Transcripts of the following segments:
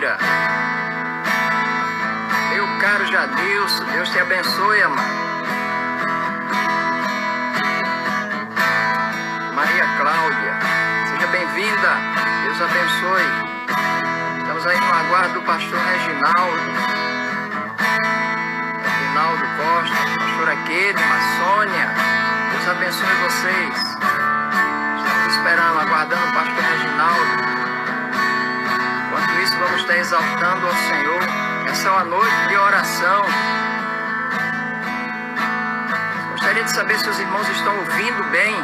Cláudia. Meu caro Jadilson, Deus te abençoe, amado. Maria Cláudia, seja bem-vinda. Deus abençoe. Estamos aí no aguardo do pastor Reginaldo Costa, pastora Kedma, Sônia. Deus abençoe vocês. Estamos esperando, aguardando o pastor Reginaldo. Enquanto isso, vamos estar exaltando ao Senhor. Essa é uma noite de oração. Gostaria de saber se os irmãos estão ouvindo bem.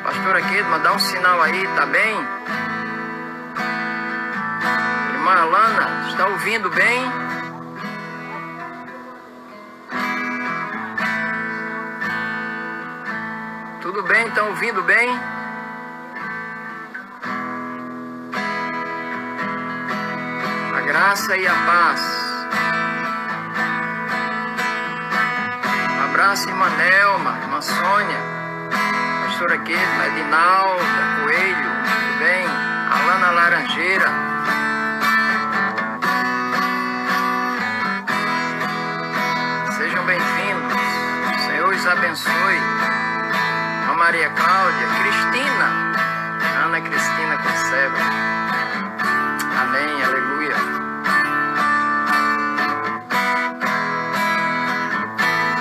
Pastora Kedma, dá um sinal aí, tá bem? Irmã Alana, está ouvindo bem? Tudo bem? Estão ouvindo bem? A graça e a paz. Um abraço, irmã Nelma, irmã Sônia, pastora Kedma, Edinalda Coelho, tudo bem? Alana Laranjeira. Sejam bem-vindos. O Senhor os abençoe. Maria Cláudia, Cristina, Ana Cristina Conserva. Amém, aleluia.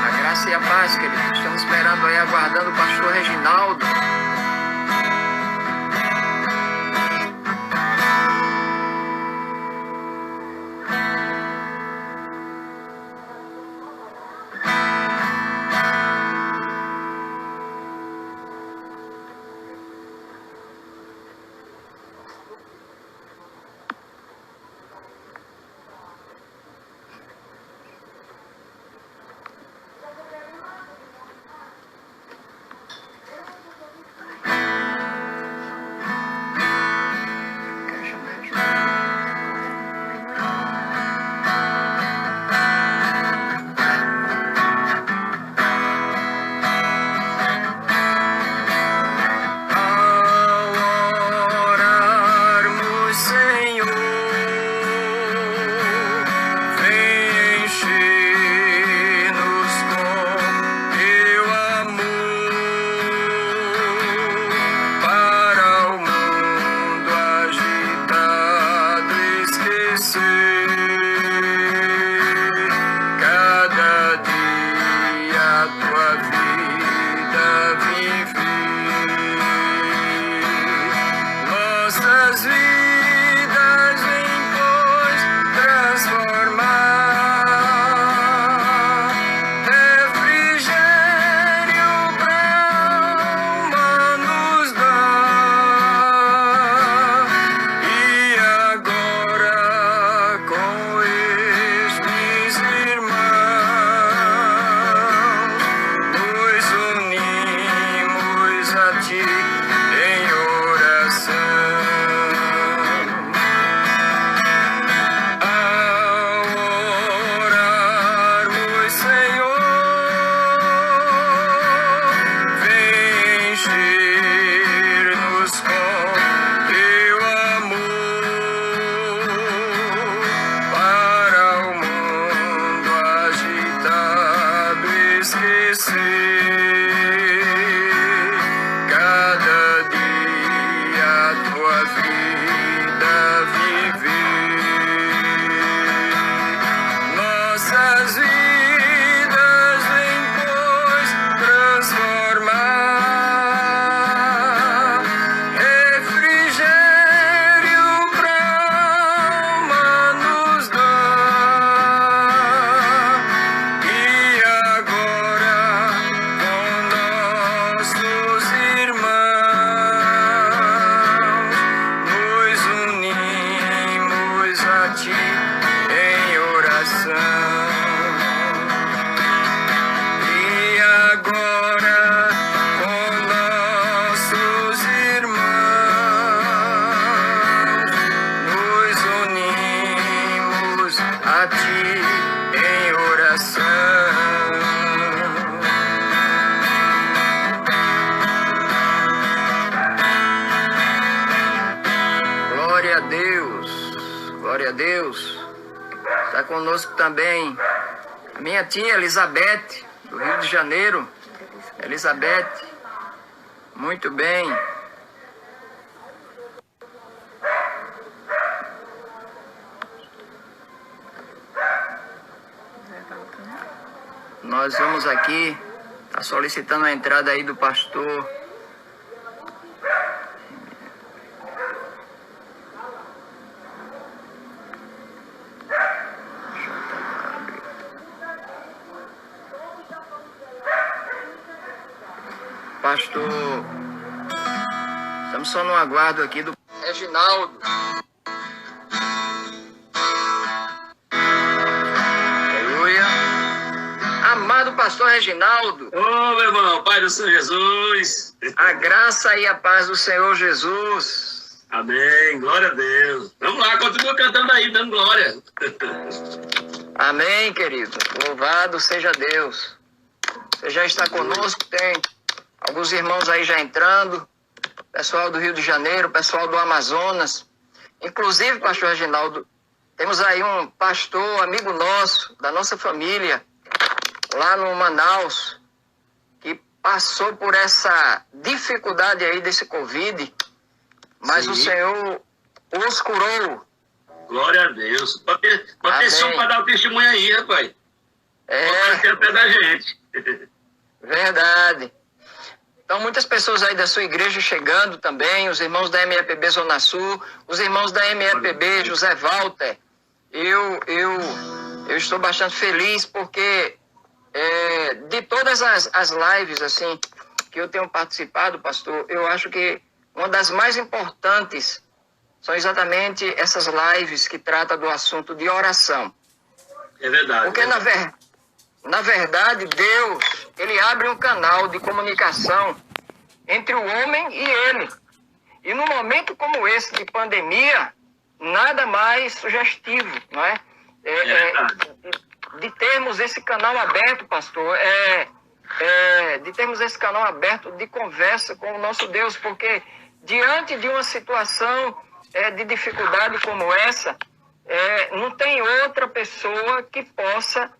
A graça e a paz, querido. Estamos esperando aí, aguardando o pastor Reginaldo. Deus. Glória a Deus. Está conosco também a minha tia Elizabeth, do Rio de Janeiro. Elizabeth, muito bem. Nós vamos aqui, está solicitando a entrada aí do pastor. Pastor, estamos só no aguardo aqui do Reginaldo. Aleluia. Amado pastor Reginaldo. Ô, meu irmão, Pai do Senhor Jesus. A graça e a paz do Senhor Jesus. Amém, glória a Deus. Vamos lá, continua cantando aí, dando glória. Amém, querido. Louvado seja Deus. Você já está conosco, tem alguns irmãos aí já entrando, pessoal do Rio de Janeiro, pessoal do Amazonas. Inclusive, pastor Reginaldo, temos aí um pastor, amigo nosso, da nossa família, lá no Manaus, que passou por essa dificuldade aí desse Covid, mas Sim. o Senhor os curou. Glória a Deus. Pode ter som para dar o testemunho aí, rapaz. Pode ter até da gente. Verdade. Então, muitas pessoas aí da sua igreja chegando também, os irmãos da MEPB Zona Sul, os irmãos da MEPB José Walter. Eu estou bastante feliz porque de todas as lives assim que eu tenho participado, pastor, eu acho que uma das mais importantes são exatamente essas lives que tratam do assunto de oração. É verdade. Porque, na verdade, Deus, ele abre um canal de comunicação entre o homem e ele. E num momento como esse de pandemia, nada mais sugestivo, não é? De termos esse canal aberto, pastor, de termos esse canal aberto de conversa com o nosso Deus, porque diante de uma situação de dificuldade como essa, não tem outra pessoa que possa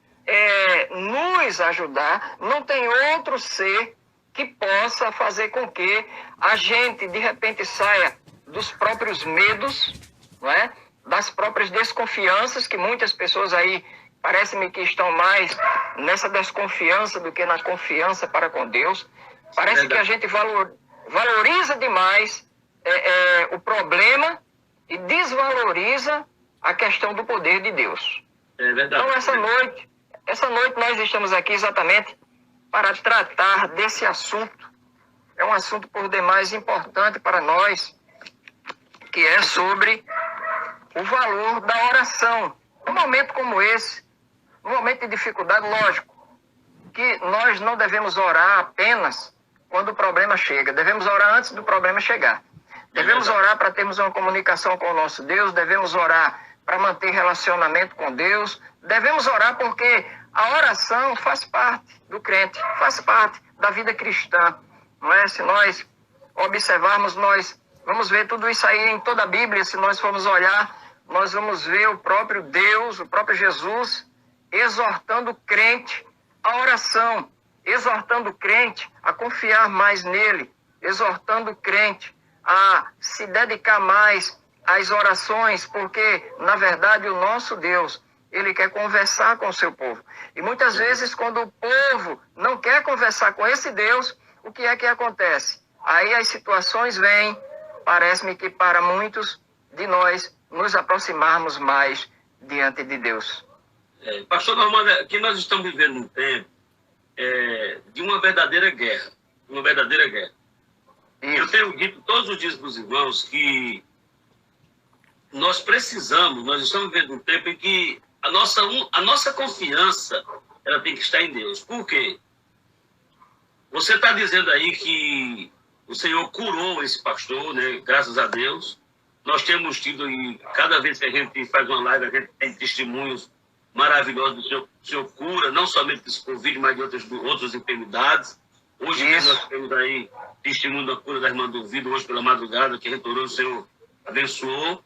nos ajudar, não tem outro ser que possa fazer com que a gente, de repente, saia dos próprios medos, não é? Das próprias desconfianças, que muitas pessoas aí, parece-me que estão mais nessa desconfiança do que na confiança para com Deus. Parece que a gente valoriza demais o problema e desvaloriza a questão do poder de Deus. É verdade. Então, essa noite nós estamos aqui exatamente para tratar desse assunto. É um assunto por demais importante para nós, que é sobre o valor da oração. Num momento como esse, num momento de dificuldade, lógico, que nós não devemos orar apenas quando o problema chega. Devemos orar antes do problema chegar. Devemos orar para termos uma comunicação com o nosso Deus, devemos orar para manter relacionamento com Deus, devemos orar porque a oração faz parte do crente, faz parte da vida cristã, não é? Se nós observarmos, nós vamos ver tudo isso aí em toda a Bíblia. Se nós formos olhar, nós vamos ver o próprio Deus, o próprio Jesus, exortando o crente à oração, exortando o crente a confiar mais nele, exortando o crente a se dedicar mais às orações, porque, na verdade, o nosso Deus, ele quer conversar com o seu povo. E muitas vezes, quando o povo não quer conversar com esse Deus, o que é que acontece? Aí as situações vêm, parece-me que para muitos de nós nos aproximarmos mais diante de Deus. Pastor Normando, aqui nós estamos vivendo um tempo de uma verdadeira guerra. Uma verdadeira guerra. Isso. Eu tenho dito todos os dias para os irmãos que nós estamos vivendo um tempo em que a nossa confiança ela tem que estar em Deus. Por quê? Você está dizendo aí que o Senhor curou esse pastor, né? Graças a Deus. Nós temos tido, e cada vez que a gente faz uma live, a gente tem testemunhos maravilhosos do Senhor. O Senhor cura, não somente desse Covid, mas de outras enfermidades. Hoje nós temos aí testemunho da cura da irmã do Vido, hoje pela madrugada, que retornou, o Senhor abençoou.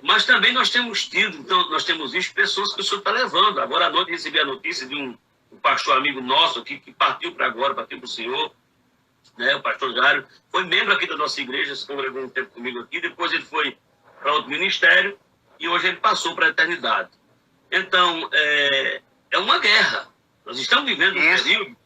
Mas também nós temos tido, então, nós temos visto pessoas que o senhor está levando. Agora à noite recebi a notícia de um pastor amigo nosso aqui, que partiu para o senhor, né, o pastor Jário, foi membro aqui da nossa igreja, se congregou um tempo comigo aqui, depois ele foi para outro ministério e hoje ele passou para a eternidade. Então, é uma guerra. Nós estamos vivendo um período,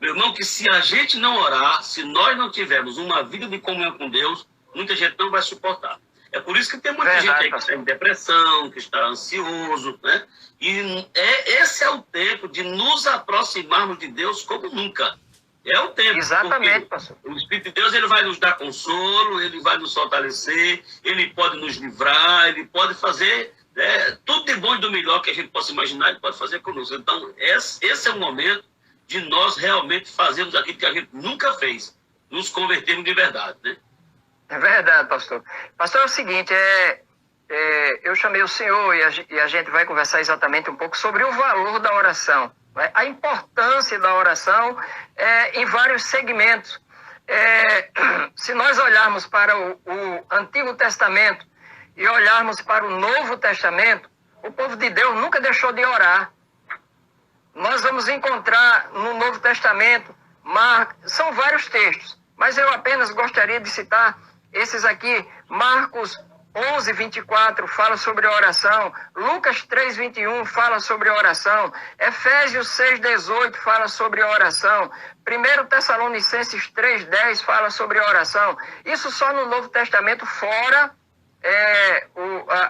meu irmão, que se a gente não orar, se nós não tivermos uma vida de comunhão com Deus, muita gente não vai suportar. É por isso que tem muita gente aí que está em depressão, que está ansioso, né? E esse é o tempo de nos aproximarmos de Deus como nunca. É o tempo. Exatamente, pastor. O Espírito de Deus, ele vai nos dar consolo, ele vai nos fortalecer, ele pode nos livrar, ele pode fazer tudo de bom e do melhor que a gente possa imaginar, ele pode fazer conosco. Então, esse é o momento de nós realmente fazermos aquilo que a gente nunca fez, nos convertermos de verdade, né? É verdade, pastor. Pastor, é o seguinte, eu chamei o senhor e a gente vai conversar exatamente um pouco sobre o valor da oração, né? A importância da oração em vários segmentos. Se nós olharmos para o Antigo Testamento e olharmos para o Novo Testamento, o povo de Deus nunca deixou de orar. Nós vamos encontrar no Novo Testamento, são vários textos, mas eu apenas gostaria de citar esses aqui. Marcos 11, 24 fala sobre a oração, Lucas 3, 21 fala sobre a oração, Efésios 6, 18 fala sobre a oração, 1 Tessalonicenses 3, 10 fala sobre a oração. Isso só no Novo Testamento, fora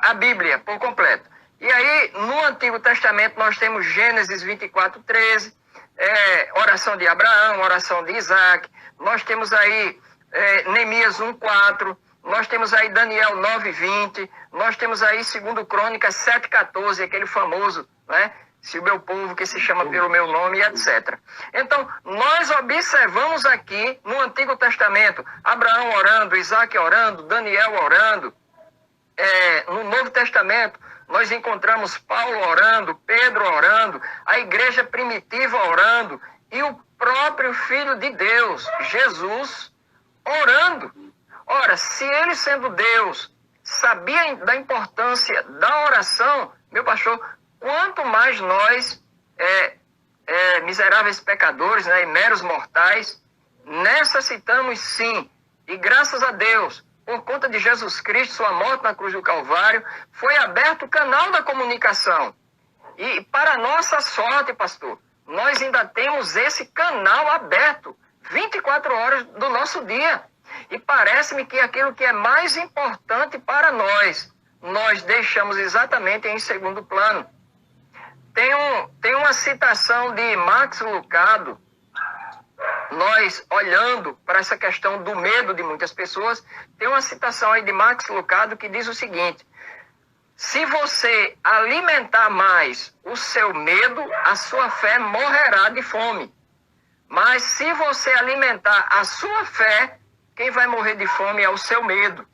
a Bíblia por completo. E aí, no Antigo Testamento, nós temos Gênesis 24, 13, oração de Abraão, oração de Isaac. Nós temos aí Neemias 1, 4. Nós temos aí Daniel 9, 20. Nós temos aí 2 Crônicas 7, 14, aquele famoso, né? Se o meu povo que se chama pelo meu nome, etc. Então, nós observamos aqui no Antigo Testamento, Abraão orando, Isaac orando, Daniel orando. No Novo Testamento, nós encontramos Paulo orando, Pedro orando, a igreja primitiva orando e o próprio Filho de Deus, Jesus, orando. Ora, se ele, sendo Deus, sabia da importância da oração, meu pastor, quanto mais nós, miseráveis pecadores, né, e meros mortais, necessitamos sim, e graças a Deus, por conta de Jesus Cristo, sua morte na cruz do Calvário, foi aberto o canal da comunicação. E para nossa sorte, pastor, nós ainda temos esse canal aberto 24 horas do nosso dia. E parece-me que aquilo que é mais importante para nós deixamos exatamente em segundo plano. Tem uma citação de Max Lucado, nós olhando para essa questão do medo de muitas pessoas, tem uma citação aí de Max Lucado que diz o seguinte: se você alimentar mais o seu medo, a sua fé morrerá de fome. Mas se você alimentar a sua fé, quem vai morrer de fome é o seu medo.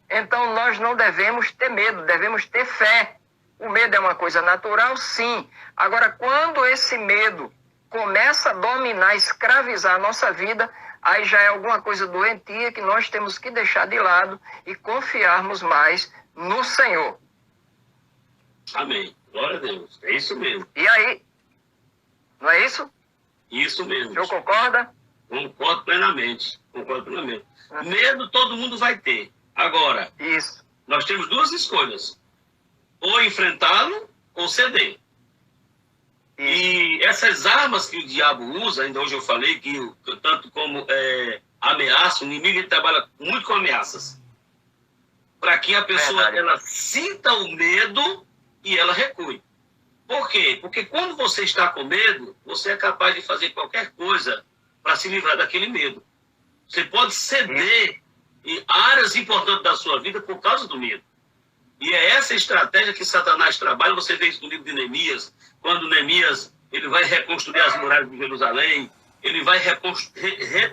Então nós não devemos ter medo, devemos ter fé. O medo é uma coisa natural, sim. Agora, quando esse medo começa a dominar, escravizar a nossa vida, aí já é alguma coisa doentia que nós temos que deixar de lado e confiarmos mais no Senhor. Amém. Glória a Deus. É isso mesmo. E aí, não é isso? Isso mesmo. O senhor concorda? Concordo plenamente. Medo todo mundo vai ter. Agora, nós temos duas escolhas. Ou enfrentá-lo ou ceder. E essas armas que o diabo usa, ainda hoje eu falei que tanto como ameaça, o inimigo ele trabalha muito com ameaças. Para que a pessoa ela sinta o medo e ela recue. Por quê? Porque quando você está com medo, você é capaz de fazer qualquer coisa para se livrar daquele medo. Você pode ceder em áreas importantes da sua vida por causa do medo. E é essa estratégia que Satanás trabalha. Você vê isso no livro de Neemias, quando Neemias ele vai reconstruir as muralhas de Jerusalém, ele vai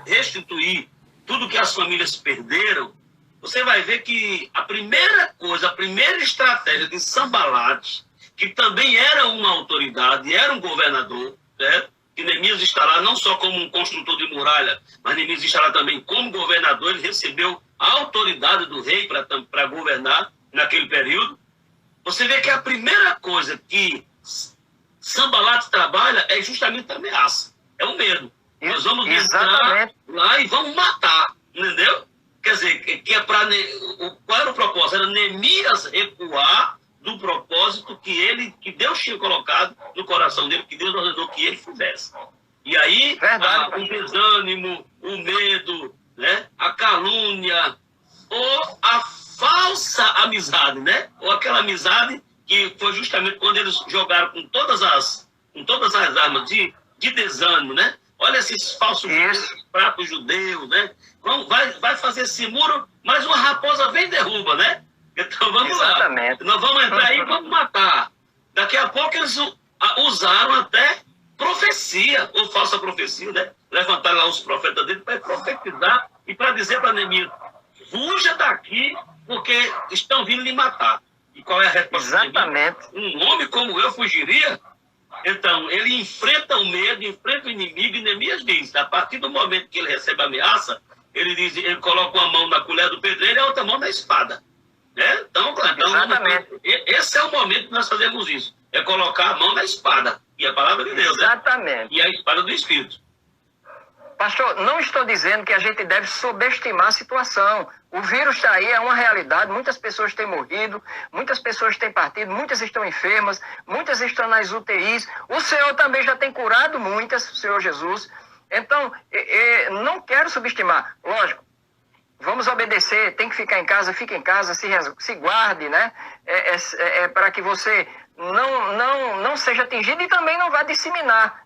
restituir tudo que as famílias perderam. Você vai ver que a primeira coisa, a primeira estratégia de Sanbalate, que também era uma autoridade, era um governador, certo? Que que Neemias está lá não só como um construtor de muralha, mas Neemias está lá também como governador. Ele recebeu a autoridade do rei para governar naquele período. Você vê que a primeira coisa que Sanbalat trabalha é justamente a ameaça, é o medo. Nós vamos entrar lá e vamos matar, entendeu? Quer dizer, que é para qual era o propósito? Era Neemias recuar do propósito que Deus tinha colocado no coração dele, que Deus ordenou que ele fizesse. E aí, o desânimo, o medo, né? A calúnia, ou a falsa amizade, né? Ou aquela amizade que foi justamente quando eles jogaram com todas as armas de desânimo, né? Olha esses falsos pratos judeus, né? Vai fazer esse muro, mas uma raposa vem e derruba, né? Então vamos lá. Nós vamos entrar aí e vamos matar. Daqui a pouco eles usaram até profecia, ou falsa profecia, né? Levantaram lá os profetas dele para profetizar e para dizer para Neemias: fuja daqui, porque estão vindo lhe matar. E qual é a resposta? Exatamente. Um homem como eu fugiria? Então, ele enfrenta o medo, enfrenta o inimigo, e Neemias diz, a partir do momento que ele recebe a ameaça, ele coloca uma mão na colher do pedreiro e a outra mão na espada. Né? Então, esse é o momento que nós fazemos isso. É colocar a mão na espada. E a palavra de Deus, exatamente. Né? E a espada do Espírito. Pastor, não estou dizendo que a gente deve subestimar a situação. O vírus está aí, é uma realidade. Muitas pessoas têm morrido, muitas pessoas têm partido, muitas estão enfermas, muitas estão nas UTIs. O Senhor também já tem curado muitas, o Senhor Jesus. Então, não quero subestimar. Lógico, vamos obedecer, tem que ficar em casa, fique em casa, se guarde, né? Para que você não seja atingido e também não vá disseminar.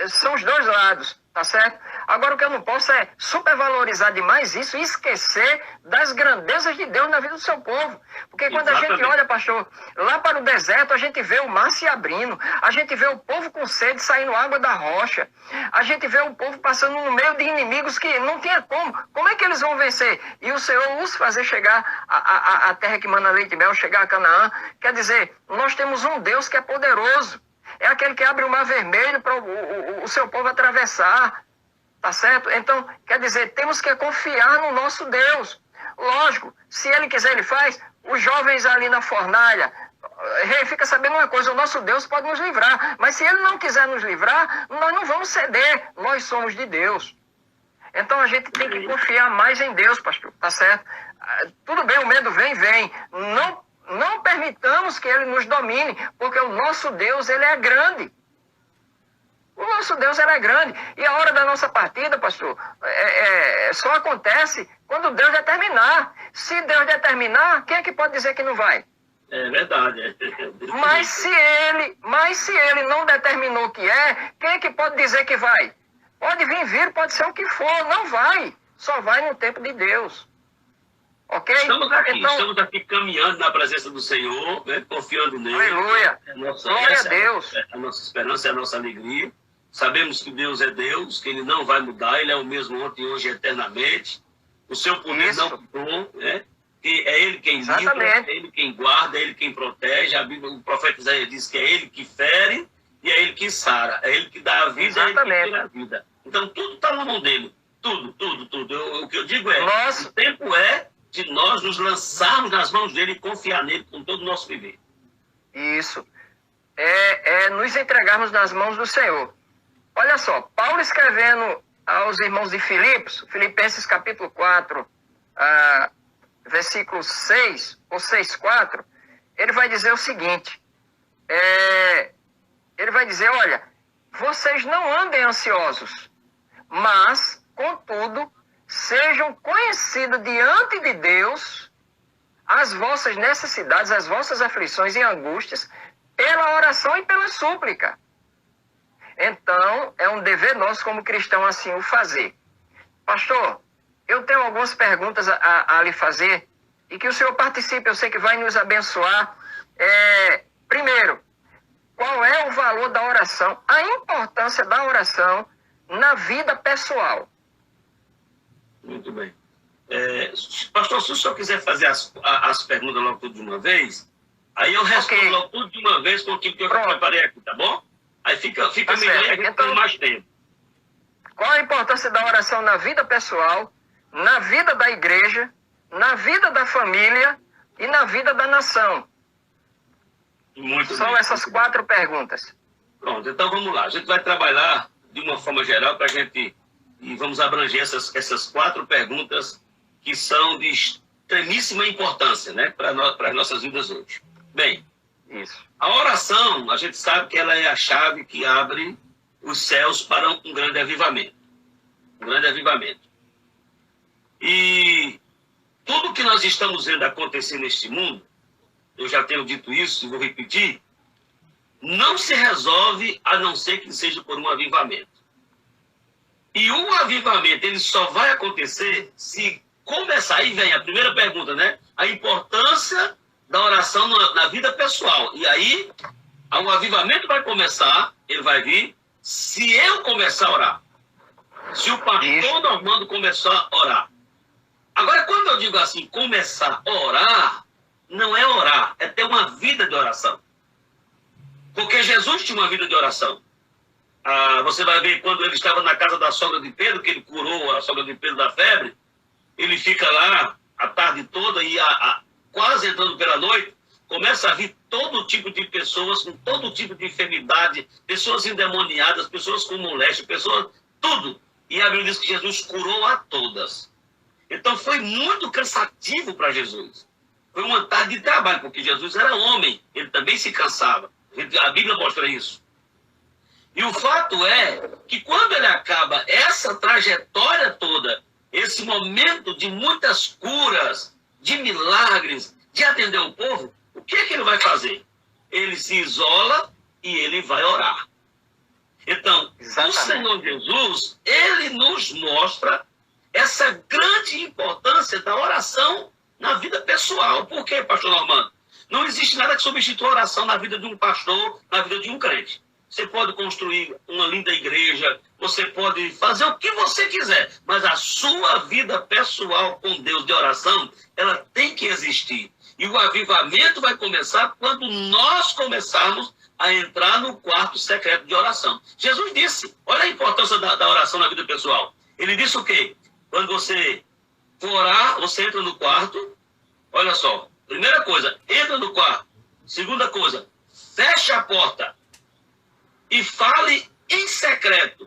São os dois lados, tá certo? Agora, o que eu não posso é supervalorizar demais isso e esquecer das grandezas de Deus na vida do seu povo. Porque quando a gente olha, pastor, lá para o deserto, a gente vê o mar se abrindo, a gente vê o povo com sede saindo água da rocha, a gente vê o povo passando no meio de inimigos que não tinha como. Como é que eles vão vencer? E o Senhor os fazer chegar à terra que mana leite e mel, chegar a Canaã. Quer dizer, nós temos um Deus que é poderoso. É aquele que abre o mar vermelho para o seu povo atravessar. Tá certo? Então, quer dizer, temos que confiar no nosso Deus. Lógico, se Ele quiser, Ele faz. Os jovens ali na fornalha, fica sabendo uma coisa, o nosso Deus pode nos livrar. Mas se Ele não quiser nos livrar, nós não vamos ceder. Nós somos de Deus. Então, a gente tem que confiar mais em Deus, pastor. Tá certo? Tudo bem, o medo vem. Não permitamos que Ele nos domine, porque o nosso Deus, Ele é grande. O nosso Deus, Ele é grande. E a hora da nossa partida, pastor, só acontece quando Deus determinar. Se Deus determinar, quem é que pode dizer que não vai? É verdade. Mas se ele não determinou que quem é que pode dizer que vai? Pode vir, pode ser o que for, não vai. Só vai no tempo de Deus. Ok? Estamos aqui caminhando na presença do Senhor, né? Confiando nele. Aleluia. Glória a Deus. A nossa esperança, é a nossa alegria. Sabemos que Deus é Deus, que Ele não vai mudar, Ele é o mesmo ontem, hoje e eternamente. O seu poder não mudou, né? Que é Ele quem livra, é Ele quem guarda, é Ele quem protege. A Bíblia, o profeta Isaías diz que é Ele que fere e é Ele que sara. É Ele que dá a vida, é Ele que tira a vida. Então tudo está na mão dele. Tudo. O que eu digo é, o tempo é de nós nos lançarmos nas mãos dele e confiar nele com todo o nosso viver. Isso. Nos entregarmos nas mãos do Senhor. Olha só, Paulo escrevendo aos irmãos de Filipenses capítulo 4, versículo 6, ou 6:4, ele vai dizer o seguinte, ele vai dizer, olha, vocês não andem ansiosos, mas, contudo, sejam conhecidos diante de Deus as vossas necessidades, as vossas aflições e angústias, pela oração e pela súplica. Então, é um dever nosso como cristão assim o fazer. Pastor, eu tenho algumas perguntas a lhe fazer e que o senhor participe, eu sei que vai nos abençoar. Primeiro, qual é o valor da oração, a importância da oração na vida pessoal? Muito bem. Pastor, se o senhor quiser fazer as perguntas logo tudo de uma vez, aí eu respondo logo tudo de uma vez com aquilo que eu já preparei aqui, tá bom? Aí fica Tá melhor certo. e a gente Então, tem mais tempo. qual a importância da oração na vida pessoal, na vida da igreja, na vida da família e na vida da nação? Muito São bem, essas muito bem. 4 perguntas. Pronto, então vamos lá. A gente vai trabalhar de uma forma geral para a gente... E vamos abranger essas 4 perguntas que são de extremíssima importância, né, para as nossas vidas hoje. Bem, Isso. a oração, a gente sabe que ela é a chave que abre os céus para um grande avivamento. Um grande avivamento. E tudo que nós estamos vendo acontecer neste mundo, eu já tenho dito isso e vou repetir, não se resolve a não ser que seja por um avivamento. E o avivamento, ele só vai acontecer se começar. Aí vem a primeira pergunta, né? A importância da oração na vida pessoal. E aí, o avivamento vai começar, ele vai vir, se eu começar a orar. Se o pastor Normando começar a orar. Agora, quando eu digo assim, começar a orar, não é orar, é ter uma vida de oração. Porque Jesus tinha uma vida de oração. Você vai ver quando ele estava na casa da sogra de Pedro, que ele curou a sogra de Pedro da febre, ele fica lá a tarde toda e quase entrando pela noite, começa a vir todo tipo de pessoas com todo tipo de enfermidade, pessoas endemoniadas, pessoas com moléstia, pessoas, tudo. E a Bíblia diz que Jesus curou a todas. Então foi muito cansativo para Jesus. Foi uma tarde de trabalho, porque Jesus era homem, ele também se cansava. A Bíblia mostra isso. E o fato é que quando ele acaba essa trajetória toda, esse momento de muitas curas, de milagres, de atender o povo, o que é que ele vai fazer? Ele se isola e ele vai orar. Então, o Senhor Jesus, ele nos mostra essa grande importância da oração na vida pessoal. Por quê, pastor Normando? Não existe nada que substitua a oração na vida de um pastor, na vida de um crente. Você pode construir uma linda igreja, você pode fazer o que você quiser, mas a sua vida pessoal com Deus de oração, ela tem que existir. E o avivamento vai começar quando nós começarmos a entrar no quarto secreto de oração. Jesus disse, olha a importância da oração na vida pessoal. Ele disse o quê? Quando você for orar, você entra no quarto, olha só, primeira coisa, entra no quarto. Segunda coisa, fecha a porta e fale em secreto.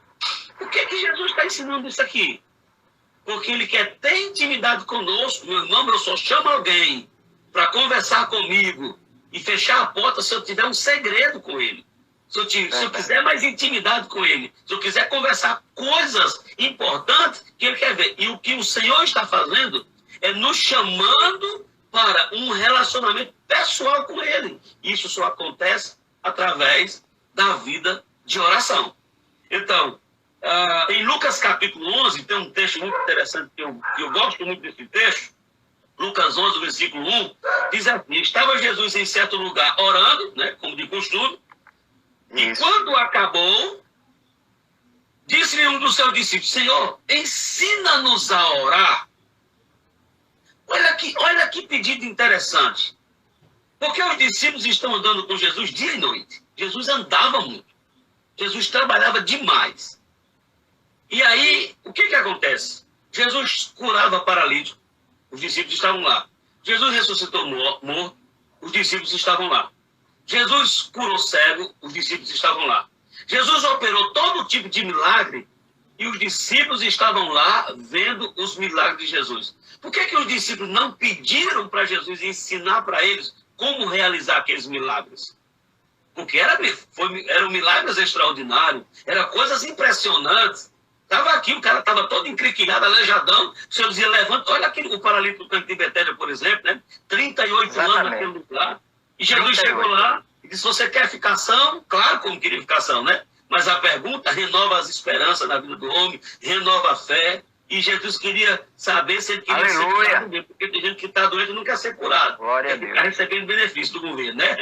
Por que Jesus está ensinando isso aqui? Porque ele quer ter intimidade conosco. Meu irmão, eu só chamo alguém para conversar comigo e fechar a porta se eu tiver um segredo com ele. Se eu quiser mais intimidade com ele, se eu quiser conversar coisas importantes que ele quer ver. E o que o Senhor está fazendo é nos chamando para um relacionamento pessoal com ele. Isso só acontece através da vida de oração. Então, em Lucas capítulo 11, tem um texto muito interessante que eu gosto muito desse texto. Lucas 11, versículo 1, diz assim, estava Jesus em certo lugar orando, né, como de costume, e quando acabou, disse-lhe um dos seus discípulos, Senhor, ensina-nos a orar. Olha que pedido interessante. Porque os discípulos estão andando com Jesus dia e noite. Jesus andava muito. Jesus trabalhava demais. E aí, o que acontece? Jesus curava paralítico. Os discípulos estavam lá. Jesus ressuscitou morto. Os discípulos estavam lá. Jesus curou cego. Os discípulos estavam lá. Jesus operou todo tipo de milagre. E os discípulos estavam lá vendo os milagres de Jesus. Por que os discípulos não pediram para Jesus ensinar para eles como realizar aqueles milagres? Porque eram milagres extraordinários, eram coisas impressionantes. Estava aqui, o cara estava todo encriquilhado, aleijadão. O Senhor dizia, levanta, olha aqui o paralítico do tanque de Betélia, por exemplo, né? 38 anos naquele lugar. E Jesus chegou lá e disse, você quer ficar são? Claro como queria ficar são, né? Mas a pergunta renova as esperanças na vida do homem, renova a fé. E Jesus queria saber se ele queria ser curado mesmo, porque tem gente que está doente e não quer ser curado. Quer ficar recebendo benefício do governo, né?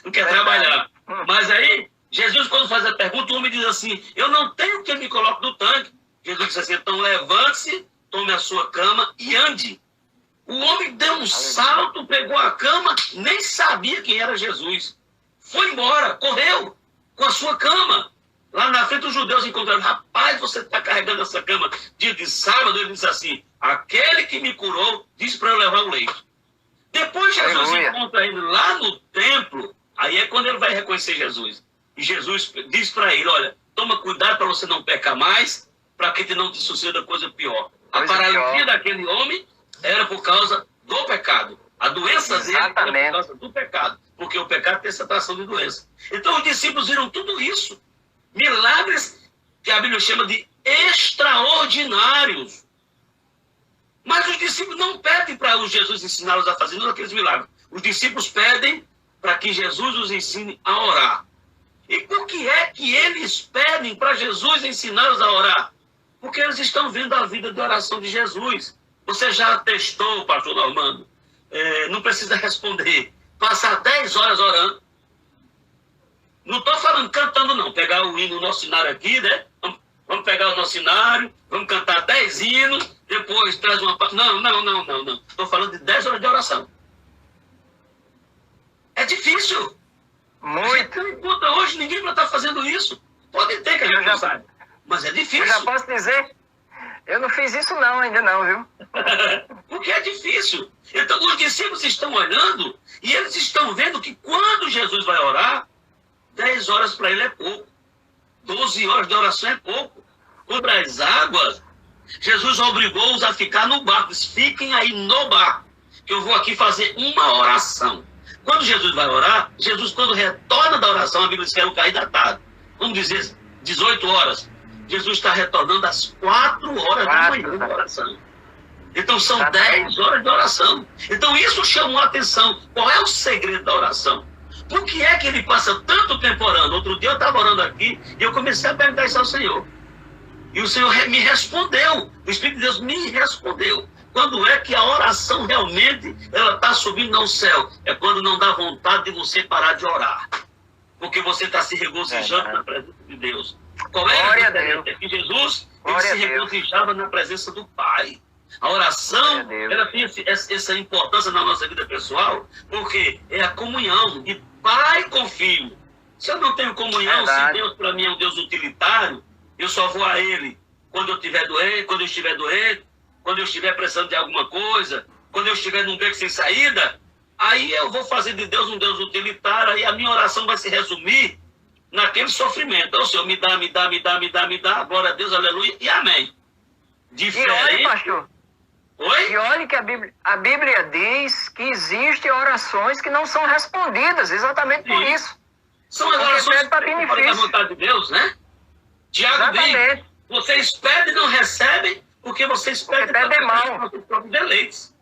Não quer trabalhar. Mas aí, Jesus, quando faz a pergunta, o homem diz assim, eu não tenho quem me coloque no tanque. Jesus disse assim, então levante-se, tome a sua cama e ande. O homem deu um salto, pegou a cama, nem sabia quem era Jesus. Foi embora, correu com a sua cama. Lá na frente os judeus encontraram, rapaz, você está carregando essa cama dia de sábado? Ele disse assim, aquele que me curou disse para eu levar o leito. Depois Jesus encontra ele lá no templo, aí é quando ele vai reconhecer Jesus. E Jesus diz para ele, olha, toma cuidado para você não pecar mais, para que não te suceda coisa pior. A paralisia daquele homem era por causa do pecado. A doença dele era por causa do pecado. Porque o pecado tem essa atração de doença. Então os discípulos viram tudo isso. Milagres que a Bíblia chama de extraordinários. Mas os discípulos não pedem para o Jesus ensiná-los a fazer aqueles milagres. Os discípulos pedem para que Jesus os ensine a orar. E por que é que eles pedem para Jesus ensiná-los a orar? Porque eles estão vendo a vida de oração de Jesus. Você já testou, pastor Normando? Não precisa responder. Passar 10 horas orando. Não estou falando cantando, não. Pegar o hino, o nosso cenário aqui, né? Vamos pegar o nosso cenário, vamos cantar 10 hinos, depois traz uma... Não. Estou falando de 10 horas de oração. É difícil. Muito. Não encontra hoje ninguém para estar fazendo isso. Pode ter que a gente não sabe. Mas é difícil. Eu já posso dizer, eu não fiz isso não, ainda não, viu? Porque é difícil. Então os discípulos estão olhando e eles estão vendo que quando Jesus vai orar, 10 horas para ele é pouco. 12 horas de oração é pouco. Contra as águas, Jesus obrigou-os a ficar no barco. Diz, fiquem aí no barco, que eu vou aqui fazer uma oração. Quando Jesus vai orar, Jesus quando retorna da oração, a Bíblia diz que era o cair da tarde. Vamos dizer 18 horas. Jesus está retornando às 4 horas da manhã da oração. Então são 10 horas de oração. Então isso chamou a atenção. Qual é o segredo da oração? Por que é que ele passa tanto tempo orando? Outro dia eu estava orando aqui e eu comecei a perguntar isso ao Senhor. E o Senhor me respondeu. O Espírito de Deus me respondeu. Quando é que a oração realmente ela está subindo ao céu? É quando não dá vontade de você parar de orar. Porque você está se regozijando na presença de Deus. Qual é a diferença? É que Jesus ele se regozijava na presença do Pai. A oração ela tem essa importância na nossa vida pessoal, porque é a comunhão de pai com filho. Se eu não tenho comunhão, se Deus para mim é um Deus utilitário, eu só vou a Ele quando eu estiver doente, quando eu estiver precisando de alguma coisa, quando eu estiver num beco sem saída, aí eu vou fazer de Deus um Deus utilitário, aí a minha oração vai se resumir naquele sofrimento. Ô Senhor, me dá, glória a Deus, aleluia e amém. Diferente. E olha, pastor. Oi? E olha que a Bíblia diz que existem orações que não são respondidas, exatamente por isso. São as orações para a vontade de Deus, né? Tiago diz, vocês pedem e não recebem, porque vocês pedem mal os próprios deleites.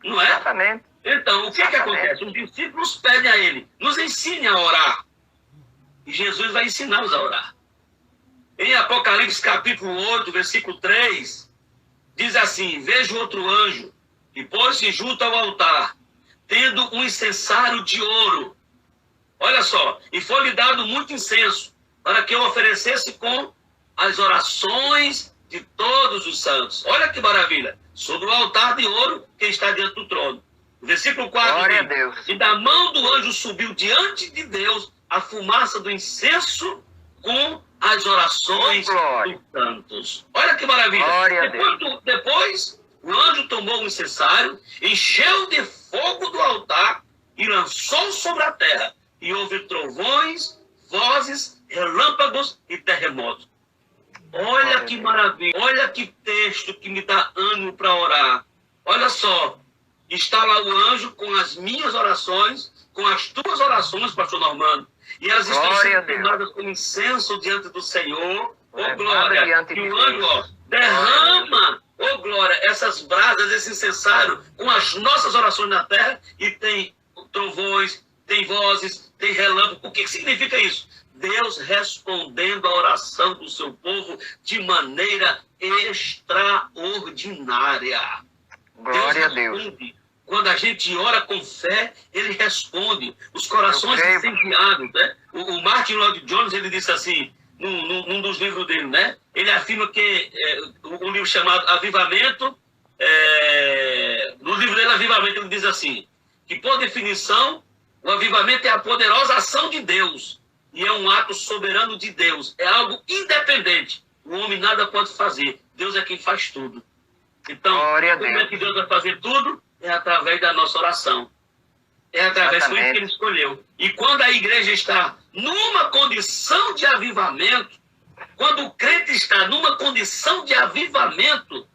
Não é? Exatamente. Então, o que acontece? Os discípulos pedem a ele, nos ensine a orar. E Jesus vai ensiná-los a orar. Em Apocalipse capítulo 8, versículo 3, diz assim, vejo outro anjo, e pôs-se junto ao altar, tendo um incensário de ouro. Olha só, e foi-lhe dado muito incenso, para que eu oferecesse com as orações de todos os santos. Olha que maravilha. Sobre o altar de ouro que está diante do trono. Versículo 4. Glória a Deus. E da mão do anjo subiu diante de Deus a fumaça do incenso com as orações dos santos. Olha que maravilha. Depois, o anjo tomou o incensário, encheu de fogo do altar e lançou sobre a terra. E houve trovões, vozes, relâmpagos e terremotos. Olha que maravilha. Olha que texto que me dá ânimo para orar. Olha só. Está lá o anjo com as minhas orações, com as tuas orações, pastor Normando. E elas estão sendo queimadas como incenso diante do Senhor. Ô, glória. E o anjo, derrama, ô, glória, essas brasas, esse incensário, com as nossas orações na terra. E tem trovões, tem vozes, tem relâmpagos. O que significa isso? Deus respondendo a oração do seu povo de maneira extraordinária. Glória a Deus. Quando a gente ora com fé, ele responde. Os corações incendiados, né? O Martin Lloyd Jones, ele disse assim, num dos livros dele, né? Ele afirma que um livro chamado Avivamento, no livro dele, Avivamento, ele diz assim, que por definição, o avivamento é a poderosa ação de Deus e é um ato soberano de Deus. É algo independente. O homem nada pode fazer. Deus é quem faz tudo. Então, como é que Deus vai fazer tudo? É através da nossa oração. É através do que ele escolheu. E quando a igreja está numa condição de avivamento, quando o crente está numa condição de avivamento,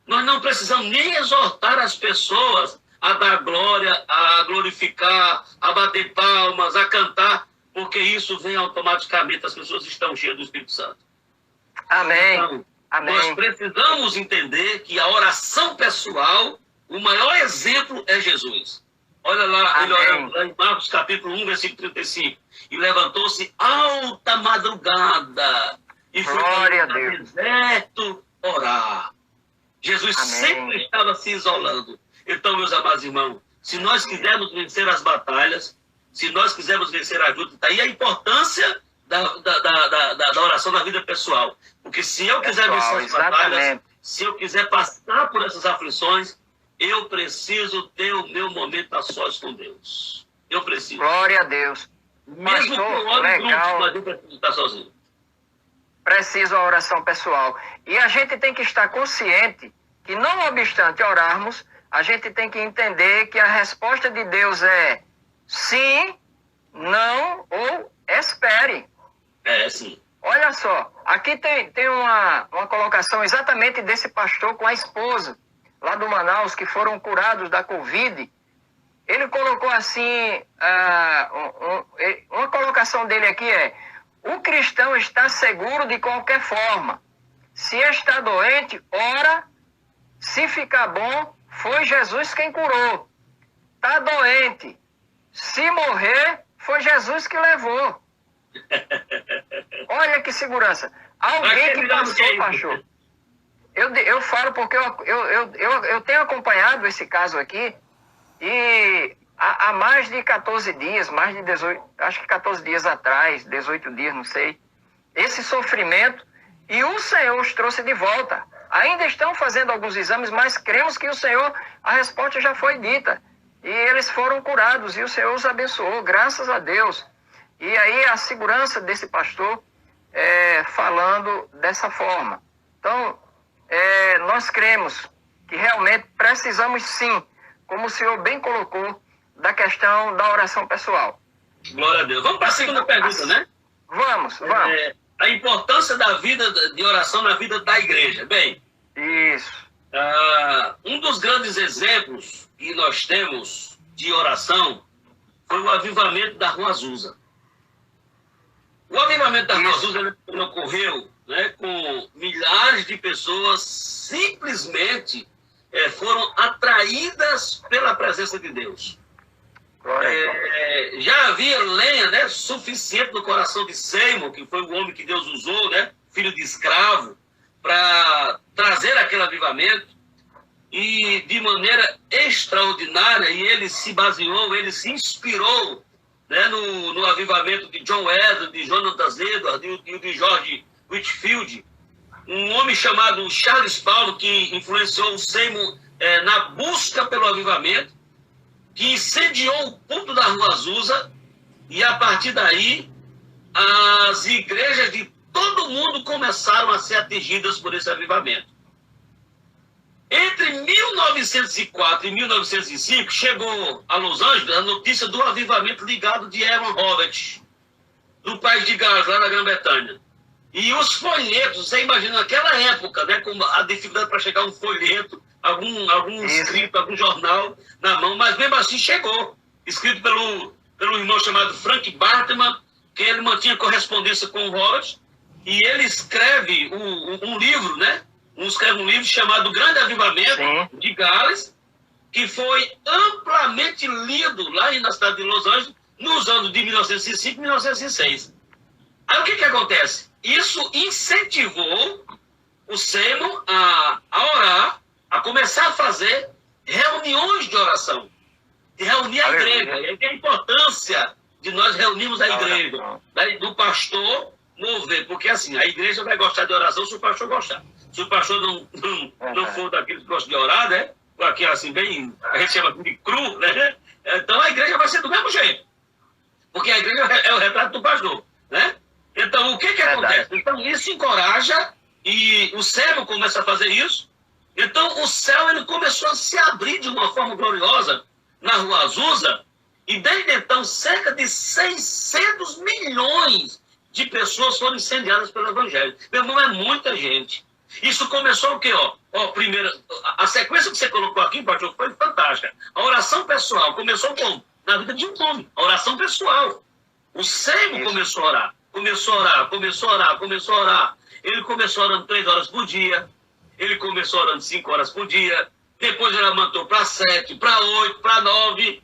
nós não precisamos nem exortar as pessoas a dar glória, a glorificar, a bater palmas, a cantar, porque isso vem automaticamente, as pessoas estão cheias do Espírito Santo. Amém. Então, Amém. Nós precisamos entender que a oração pessoal, o maior exemplo é Jesus. Olha lá, ele ora lá em Marcos capítulo 1, versículo 35. E levantou-se alta madrugada e foi para o deserto orar. Jesus sempre estava se isolando. Então, meus amados irmãos, se nós quisermos vencer as batalhas, se nós quisermos vencer a luta, está aí a importância da oração na vida pessoal. Porque se eu quiser vencer as batalhas, se eu quiser passar por essas aflições, eu preciso ter o meu momento a sós com Deus. Eu preciso. Glória a Deus. Mesmo que eu ore junto, mas eu preciso estar sozinho. Preciso a oração pessoal. E a gente tem que estar consciente que, não obstante orarmos, a gente tem que entender que a resposta de Deus é sim, não ou espere. É, sim. Olha só, aqui tem uma colocação exatamente desse pastor com a esposa, lá do Manaus, que foram curados da Covid. Ele colocou assim, uma colocação dele aqui é: o cristão está seguro de qualquer forma. Se está doente, ora. Se ficar bom, foi Jesus quem curou. Está doente. Se morrer, foi Jesus que levou. Olha que segurança. Alguém que passou, pastor. Eu falo porque eu tenho acompanhado esse caso aqui e há mais de 14 dias, mais de 18, acho que 14 dias atrás, 18 dias, não sei, esse sofrimento, e o Senhor os trouxe de volta. Ainda estão fazendo alguns exames, mas cremos que o Senhor, a resposta já foi dita. E eles foram curados e o Senhor os abençoou, graças a Deus. E aí a segurança desse pastor falando dessa forma. Então, nós cremos que realmente precisamos sim, como o senhor bem colocou, da questão da oração pessoal. Glória a Deus. Vamos para a segunda pergunta, né? Vamos. A importância da vida de oração na vida da igreja. Bem, isso. Um dos grandes exemplos que nós temos de oração foi o avivamento da Rua Azusa. O avivamento da Rua Azusa ocorreu, né, com milhares de pessoas simplesmente foram atraídas pela presença de Deus. Já havia lenha, né, suficiente no coração de Seymour, que foi o homem que Deus usou, né, filho de escravo, para trazer aquele avivamento. E de maneira extraordinária, e ele se baseou, ele se inspirou, né, no avivamento de John Wesley, de Jonathan Edwards e de George Whitefield, um homem chamado Charles Paulo, que influenciou o Seymour na busca pelo avivamento, que incendiou o ponto da Rua Azusa, e a partir daí as igrejas de todo mundo começaram a ser atingidas por esse avivamento. Entre 1904 e 1905, chegou a Los Angeles a notícia do avivamento ligado de Aaron Roberts, do país de Gales, lá na Grã-Bretanha. E os folhetos, você imagina naquela época, né, com a dificuldade para chegar um folheto, algum escrito, algum jornal na mão, mas mesmo assim chegou, escrito pelo irmão chamado Frank Bartman, que ele mantinha correspondência com o Roberts, e ele escreve um livro, né? Escreve um livro chamado Grande Avivamento de Gales, que foi amplamente lido lá na cidade de Los Angeles nos anos de 1905 e 1906. Aí o que acontece? Isso incentivou o Seymour a orar, a começar a fazer reuniões de oração, de reunir a igreja. E aí tem a importância de nós reunirmos a igreja, do pastor mover, porque assim, a igreja vai gostar de oração se o pastor gostar. Se o pastor não for daqueles que gostam de orar, né? Aqui assim, bem, a gente chama de cru, né? Então a igreja vai ser do mesmo jeito. Porque a igreja é o retrato do pastor, né? Então, o que acontece? Então, isso encoraja, e o céu começa a fazer isso. Então, o céu ele começou a se abrir de uma forma gloriosa na Rua Azusa, e desde então, cerca de 600 milhões de pessoas foram incendiadas pelo Evangelho. Meu irmão, é muita gente. Isso começou o quê? Primeiro, a sequência que você colocou aqui, pastor, foi fantástica. A oração pessoal começou como? Na vida de um homem. A oração pessoal. O servo começou a orar. Começou a orar. Ele começou orando 3 horas por dia. Ele começou orando 5 horas por dia. Depois ele aumentou para 7, para 8, para 9.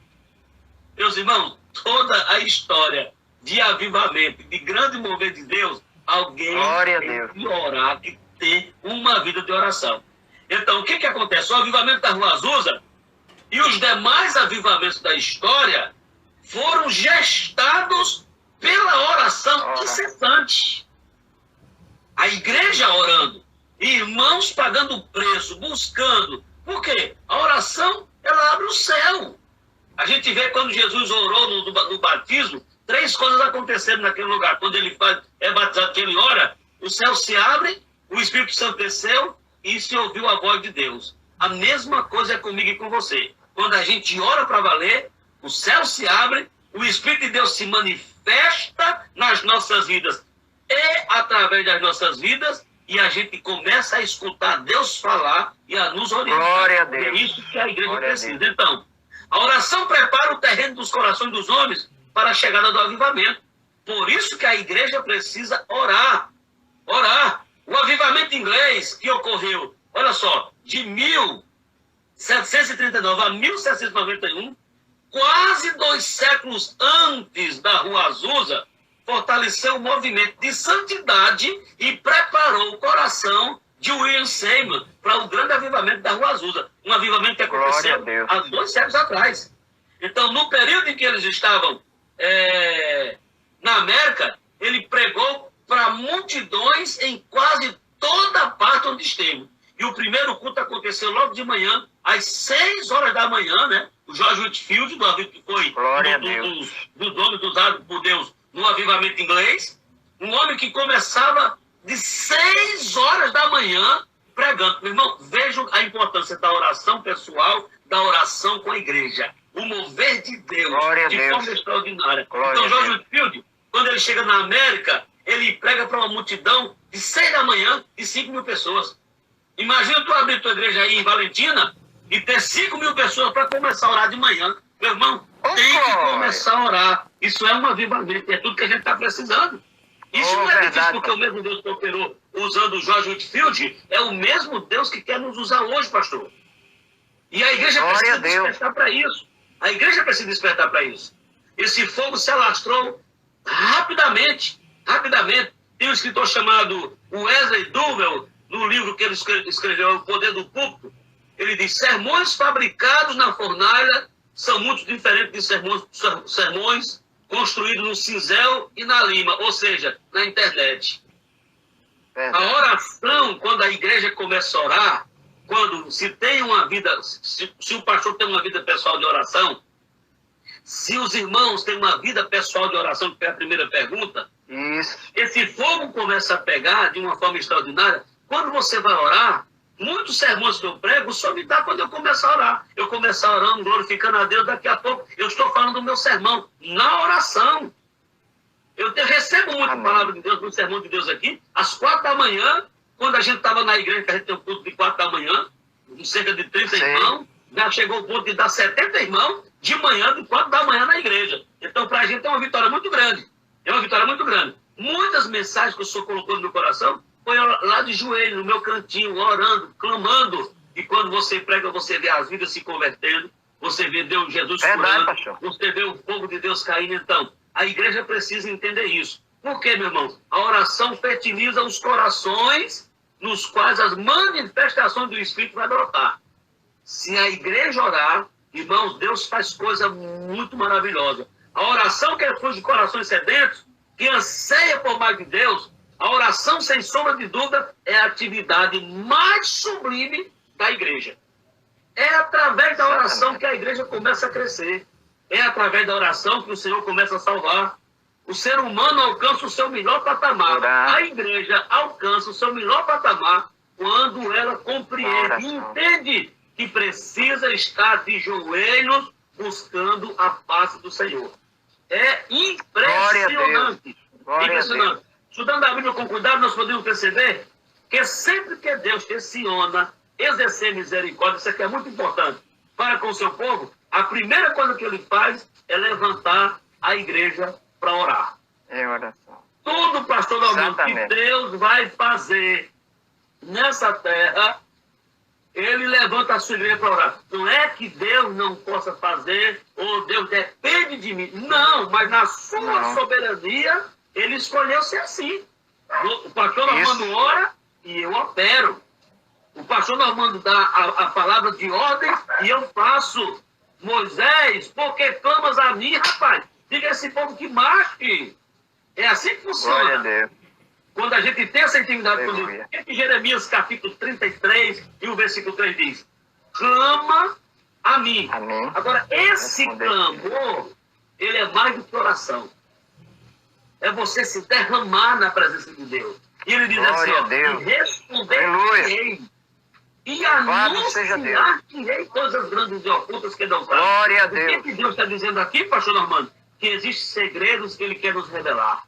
Meus irmãos, toda a história de avivamento, de grande mover de Deus, alguém tem que orar, que tem uma vida de oração. Então, o que acontece? O avivamento da Rua Azusa e os demais avivamentos da história foram gestados pela oração incessante. A igreja orando, irmãos pagando preço, buscando. Por quê? A oração, ela abre o céu. A gente vê quando Jesus orou no batismo, 3 coisas aconteceram naquele lugar. Quando ele é batizado, que ele ora, o céu se abre, o Espírito Santo desceu e se ouviu a voz de Deus. A mesma coisa é comigo e com você. Quando a gente ora para valer, o céu se abre, o Espírito de Deus se manifesta nas nossas vidas e através das nossas vidas, e a gente começa a escutar Deus falar e a nos orientar. Glória a Deus. É isso que a igreja precisa. Então, a oração prepara o terreno dos corações dos homens para a chegada do avivamento. Por isso que a igreja precisa orar. Orar. O avivamento inglês que ocorreu, olha só, de 1739 a 1791, quase 2 séculos antes da Rua Azusa, fortaleceu o movimento de santidade e preparou o coração de William Seymour para o grande avivamento da Rua Azusa. Um avivamento que aconteceu há 2 séculos atrás. Então, no período em que eles estavam na América, ele pregou para multidões em quase toda a parte onde esteve. E o primeiro culto aconteceu logo de manhã, às 6 horas da manhã, né? O George Whitefield, que foi dos homens usados por Deus no avivamento inglês, um homem que começava de 6 horas da manhã pregando. Meu irmão, vejam a importância da oração pessoal, da oração com a igreja. O mover de Deus de forma extraordinária. Então, George Whitefield, quando ele chega na América, ele prega para uma multidão de 6 da manhã e 5 mil pessoas. Imagina tu abrir tua igreja aí em Valentina e ter 5 mil pessoas para começar a orar de manhã. Meu irmão, tem que começar a orar. Isso é um avivamento, é tudo que a gente está precisando. Isso não é difícil porque o mesmo Deus que operou usando o George Whitefield é o mesmo Deus que quer nos usar hoje, pastor. E a igreja precisa despertar para isso. A igreja precisa despertar para isso. Esse fogo se alastrou rapidamente. Tem um escritor chamado Wesley Duvel, no livro que ele escreveu, O Poder do Púlpito. Ele diz: sermões fabricados na fornalha são muito diferentes de sermões construídos no cinzel e na lima, ou seja, na internet. A oração, quando a igreja começa a orar, quando se tem uma vida, se o pastor tem uma vida pessoal de oração, se os irmãos têm uma vida pessoal de oração, que foi a primeira pergunta, esse fogo começa a pegar de uma forma extraordinária. Quando você vai orar, muitos sermões que eu prego só me dá quando eu começo a orar. Eu começo orando, glorificando a Deus, daqui a pouco eu estou falando do meu sermão, na oração. Eu recebo muita palavra de Deus, no sermão de Deus aqui, às 4 da manhã, quando a gente estava na igreja, que a gente tem um culto de 4 da manhã, com cerca de 30 irmãos, já chegou o ponto de dar 70 irmãos de manhã, de 4 da manhã na igreja. Então, para a gente é uma vitória muito grande. É uma vitória muito grande. Muitas mensagens que o Senhor colocou no meu coração, foi lá de joelho, no meu cantinho, orando, clamando. E quando você prega, você vê as vidas se convertendo, você vê Deus, Jesus curando, você vê o fogo de Deus caindo. Então, a igreja precisa entender isso. Por quê, meu irmão? A oração fertiliza os corações nos quais as manifestações do Espírito vai brotar. Se a igreja orar, irmãos, Deus faz coisa muito maravilhosa. A oração que flui de corações sedentos, que anseia por mais de Deus, a oração, sem sombra de dúvida, é a atividade mais sublime da igreja. É através da oração que a igreja começa a crescer. É através da oração que o Senhor começa a salvar. O ser humano alcança o seu melhor patamar. A igreja alcança o seu melhor patamar quando ela compreende e entende que precisa estar de joelhos buscando a face do Senhor. É impressionante. Impressionante. Estudando a Bíblia com cuidado, nós podemos perceber que sempre que Deus tensiona exercer misericórdia, isso aqui é muito importante, para com o seu povo, a primeira coisa que ele faz é levantar a igreja para orar. É oração. Tudo, pastor Normando, que Deus vai fazer nessa terra, ele levanta a sua igreja para orar. Não é que Deus não possa fazer, ou Deus depende de mim. Não, mas na sua soberania, ele escolheu ser assim. O pastor Normando ora e eu opero. O pastor Normando dá a palavra de ordem e eu faço. Moisés, por que clamas a mim, rapaz? Diga a esse povo que marche. É assim que funciona. Glória a Deus. Quando a gente tem essa intimidade com Deus. O que Jeremias capítulo 33 e o versículo 3 diz? Clama a mim. Amém. Agora, esse clamor, ele é mais do que oração. É você se derramar na presença de Deus. E ele diz assim, ó, e responder-te-ei. E anunciar-te-ei coisas grandes e ocultas que não sabem. Glória a Deus. O que Deus está dizendo aqui, pastor Normando? Que existem segredos que ele quer nos revelar.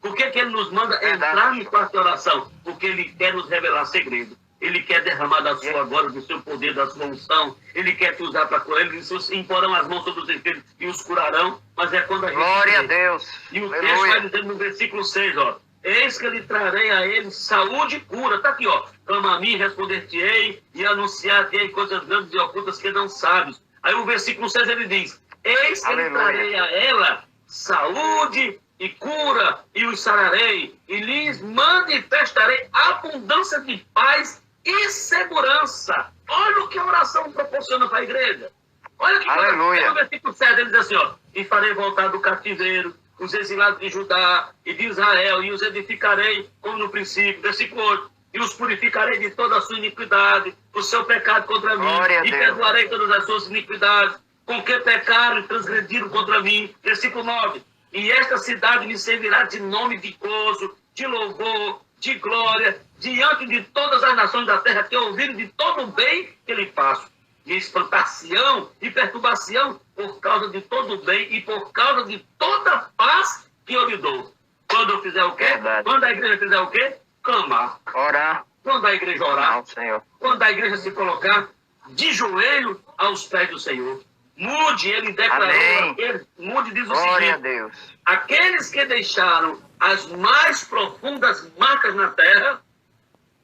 Por que ele nos manda entrar no quarto de oração? Porque ele quer nos revelar segredos. Ele quer derramar da sua glória, do seu poder, da sua unção. Ele quer te usar para curar. Eles imporão as mãos sobre os enfermos e os curarão. Mas é quando a gente... Glória a Deus. E o texto vai dizendo no versículo 6, ó. Eis que lhe trarei a ele saúde e cura. Está aqui, ó. Clama a mim, responder-te-ei e anunciar-te-ei coisas grandes e ocultas que não sabes. Aí o versículo 6 ele diz, eis que lhe trarei a ela saúde e cura, e os sararei, e lhes manifestarei abundância de paz e segurança. Olha o que a oração proporciona para a igreja. Olha que aleluia. No versículo 7 ele diz assim, ó, e farei voltar do cativeiro os exilados de Judá e de Israel, e os edificarei como no princípio. Versículo 8, e os purificarei de toda a sua iniquidade, o seu pecado contra mim, e perdoarei todas as suas iniquidades, com que pecaram e transgrediram contra mim. Versículo 9, e esta cidade me servirá de nome de gozo, de louvor, de glória, diante de todas as nações da terra que ouviram de todo o bem que lhe faço. De espantação e perturbação por causa de todo o bem e por causa de toda a paz que eu lhe dou. Quando eu fizer o quê? Verdade. Quando a igreja fizer o quê? Clamar. Orar. Quando a igreja orar. Não, Senhor. Quando a igreja se colocar de joelho aos pés do Senhor. Mude, ele declarou, Mude diz o Glória seguinte, a Deus. aqueles que deixaram as mais profundas marcas na terra,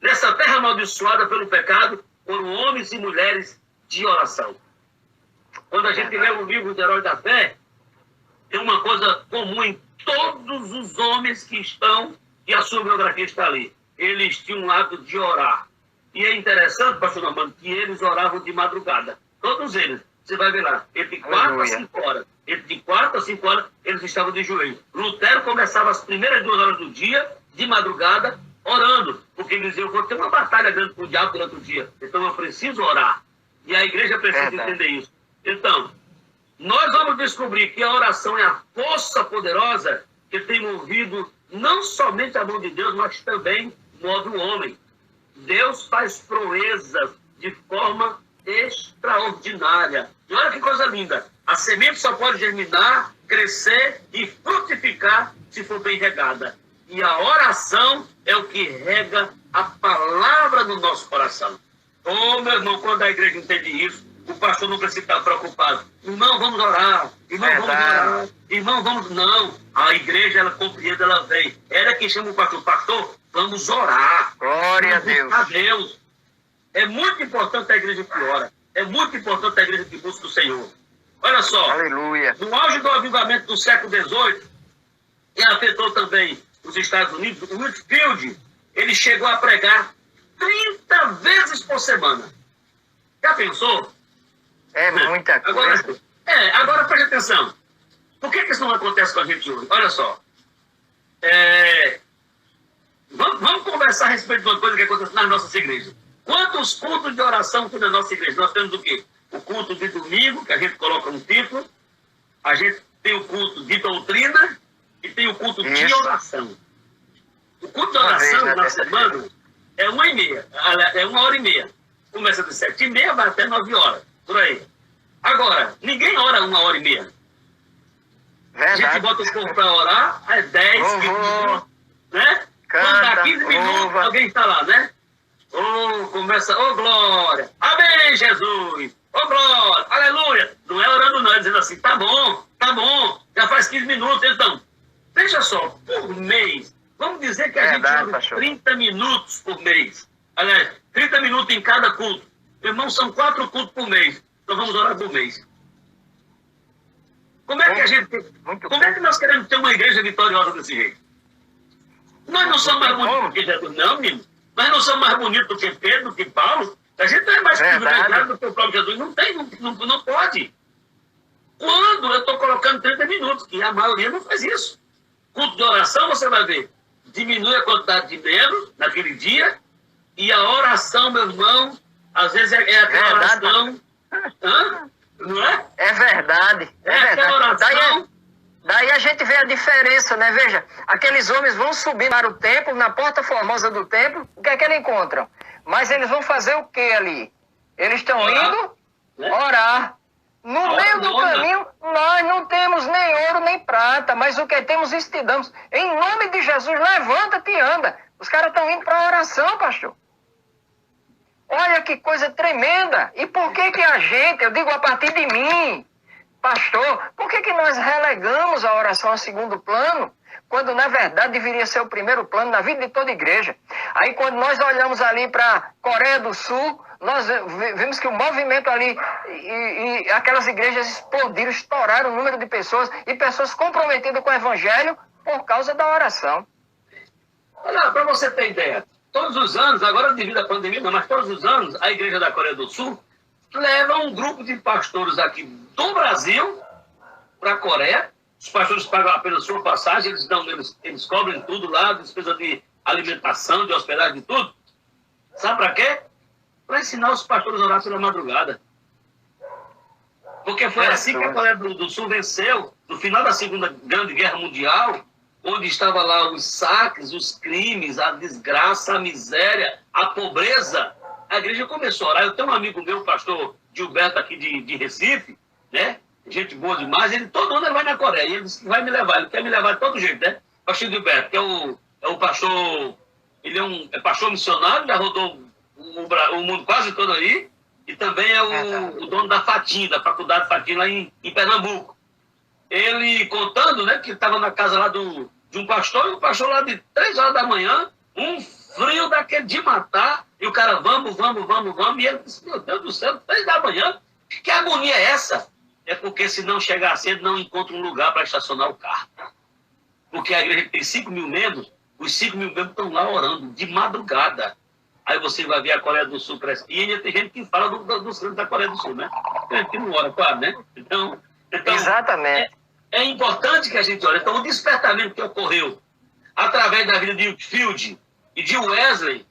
nessa terra amaldiçoada pelo pecado, foram homens e mulheres de oração. Quando a gente lê o livro do Herói da Fé, tem uma coisa comum em todos os homens que estão, e a sua biografia está ali. Eles tinham um hábito de orar. E é interessante, pastor Normando, que eles oravam de madrugada. Todos eles. Você vai ver lá, entre 4 a 5 horas. Entre 4 a 5 horas, eles estavam de joelho. Lutero começava as primeiras 2 horas do dia, de madrugada, orando. Porque ele dizia, eu vou ter uma batalha grande com o diabo durante o dia. Então eu preciso orar. E a igreja precisa entender isso. Então, nós vamos descobrir que a oração é a força poderosa que tem movido não somente a mão de Deus, mas também move o homem. Deus faz proezas de forma extraordinária. E olha que coisa linda. A semente só pode germinar, crescer e frutificar se for bem regada. E a oração é o que rega a palavra no nosso coração. Oh, meu irmão, quando a igreja entende isso, o pastor não precisa estar preocupado. Irmão, vamos orar. Irmão, vamos orar. Irmão, vamos... Não. A igreja, ela compreende, ela vem. Ela é quem chama o pastor. Pastor, vamos orar. Glória a Deus. A Deus. É muito importante a igreja que ora. É muito importante a igreja que busca o Senhor. Olha só. Aleluia. No auge do avivamento do século XVIII, que afetou também os Estados Unidos, o Whitefield, ele chegou a pregar 30 vezes por semana. Já pensou? É muita coisa. Agora preste atenção. Por que isso não acontece com a gente hoje? Olha só. Vamos conversar a respeito de uma coisa que acontece nas nossas igrejas. Quantos cultos de oração tem na nossa igreja? Nós temos o quê? O culto de domingo, que a gente coloca no título. A gente tem o culto de doutrina e tem o culto de oração. O culto de oração na semana é 1h30, é 1h30. Começa de 7h30, vai até 9 horas, por aí. Agora, ninguém ora 1h30. Verdade. A gente bota o povo para orar, é 10, 15 minutos, né? Quando dá 15 minutos, alguém está lá, né? Começa, glória, amém, Jesus, glória, aleluia. Não é orando não, é dizendo assim, tá bom, já faz 15 minutos, então. Veja só, por mês, vamos dizer que a gente ora 30 minutos por mês. Aliás, 30 minutos em cada culto. Irmão, são 4 cultos por mês. Então vamos orar por mês. Como é que nós queremos ter uma igreja vitoriosa desse jeito? Nós não somos mais bonitos do que Jesus, não, menino. Nós não somos mais bonitos do que Pedro, do que Paulo. A gente não é mais privilegiado do que o próprio Jesus. Não tem, não pode. Quando eu estou colocando 30 minutos, que a maioria não faz isso. Culto de oração, você vai ver, diminui a quantidade de membros naquele dia, e a oração, meu irmão, às vezes é aquela oração... Não é? É verdade. Aquela oração... Daí a gente vê a diferença, né? Veja, aqueles homens vão subir para o templo, na porta formosa do templo, o que é que eles encontram? Mas eles vão fazer o que ali? Eles estão indo orar. No meio do caminho, nós não temos nem ouro nem prata, mas o que temos, isso te damos. Em nome de Jesus, levanta-te e anda. Os caras estão indo para a oração, pastor. Olha que coisa tremenda. E por que a gente, eu digo a partir de mim, pastor, por que nós relegamos a oração a segundo plano, quando na verdade deveria ser o primeiro plano na vida de toda igreja? Aí quando nós olhamos ali para a Coreia do Sul, nós vimos que o movimento ali e aquelas igrejas explodiram, estouraram o número de pessoas e pessoas comprometidas com o evangelho por causa da oração. Olha, para você ter ideia, todos os anos, agora devido à pandemia, não, mas todos os anos, a igreja da Coreia do Sul leva um grupo de pastores aqui do Brasil para a Coreia. Os pastores pagam apenas sua passagem, eles cobrem tudo lá, despesa de alimentação, de hospedagem, de tudo. Sabe para quê? Para ensinar os pastores a orar pela madrugada. Porque foi assim que a Coreia do Sul venceu, no final da Segunda Grande Guerra Mundial, onde estava lá os saques, os crimes, a desgraça, a miséria, a pobreza. A igreja começou a orar. Eu tenho um amigo meu, o pastor Gilberto, aqui de Recife, né? Gente boa demais. Ele, todo ano ele vai na Coreia. E ele disse que vai me levar. Ele quer me levar de todo jeito, né? Pastor Gilberto, que é o pastor... Ele é pastor missionário, já rodou o mundo quase todo aí. E também é o dono da FATIM, da Faculdade FATIM, lá em Pernambuco. Ele contando, né, que estava na casa lá de um pastor, e o pastor lá de 3 horas da manhã, um frio daquele de matar, e o cara, vamos, e ele disse, meu Deus do céu, 3 da manhã, que agonia é essa? É porque se não chegar cedo, não encontra um lugar para estacionar o carro. Porque a igreja tem 5 mil membros, os 5 mil membros estão lá orando, de madrugada. Aí você vai ver a Coreia do Sul crescendo. E ainda tem gente que fala dos santos da Coreia do Sul, né? Tem gente que não ora, claro, né? Então exatamente. É importante que a gente olhe. Então, o despertamento que ocorreu através da vida de Whitefield e de Wesley,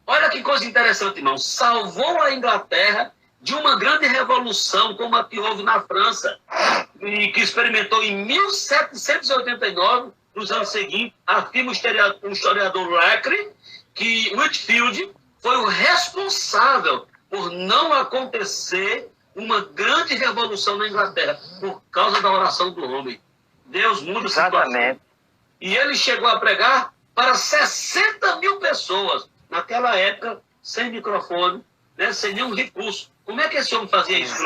olha que coisa interessante, irmão, salvou a Inglaterra de uma grande revolução, como a que houve na França, e que experimentou em 1789, nos anos seguintes, afirma o historiador Lacre, que Whitefield foi o responsável por não acontecer uma grande revolução na Inglaterra, por causa da oração do homem. Deus muda a situação. E ele chegou a pregar para 60 mil pessoas, naquela época, sem microfone, né, sem nenhum recurso. Como é que esse homem fazia isso?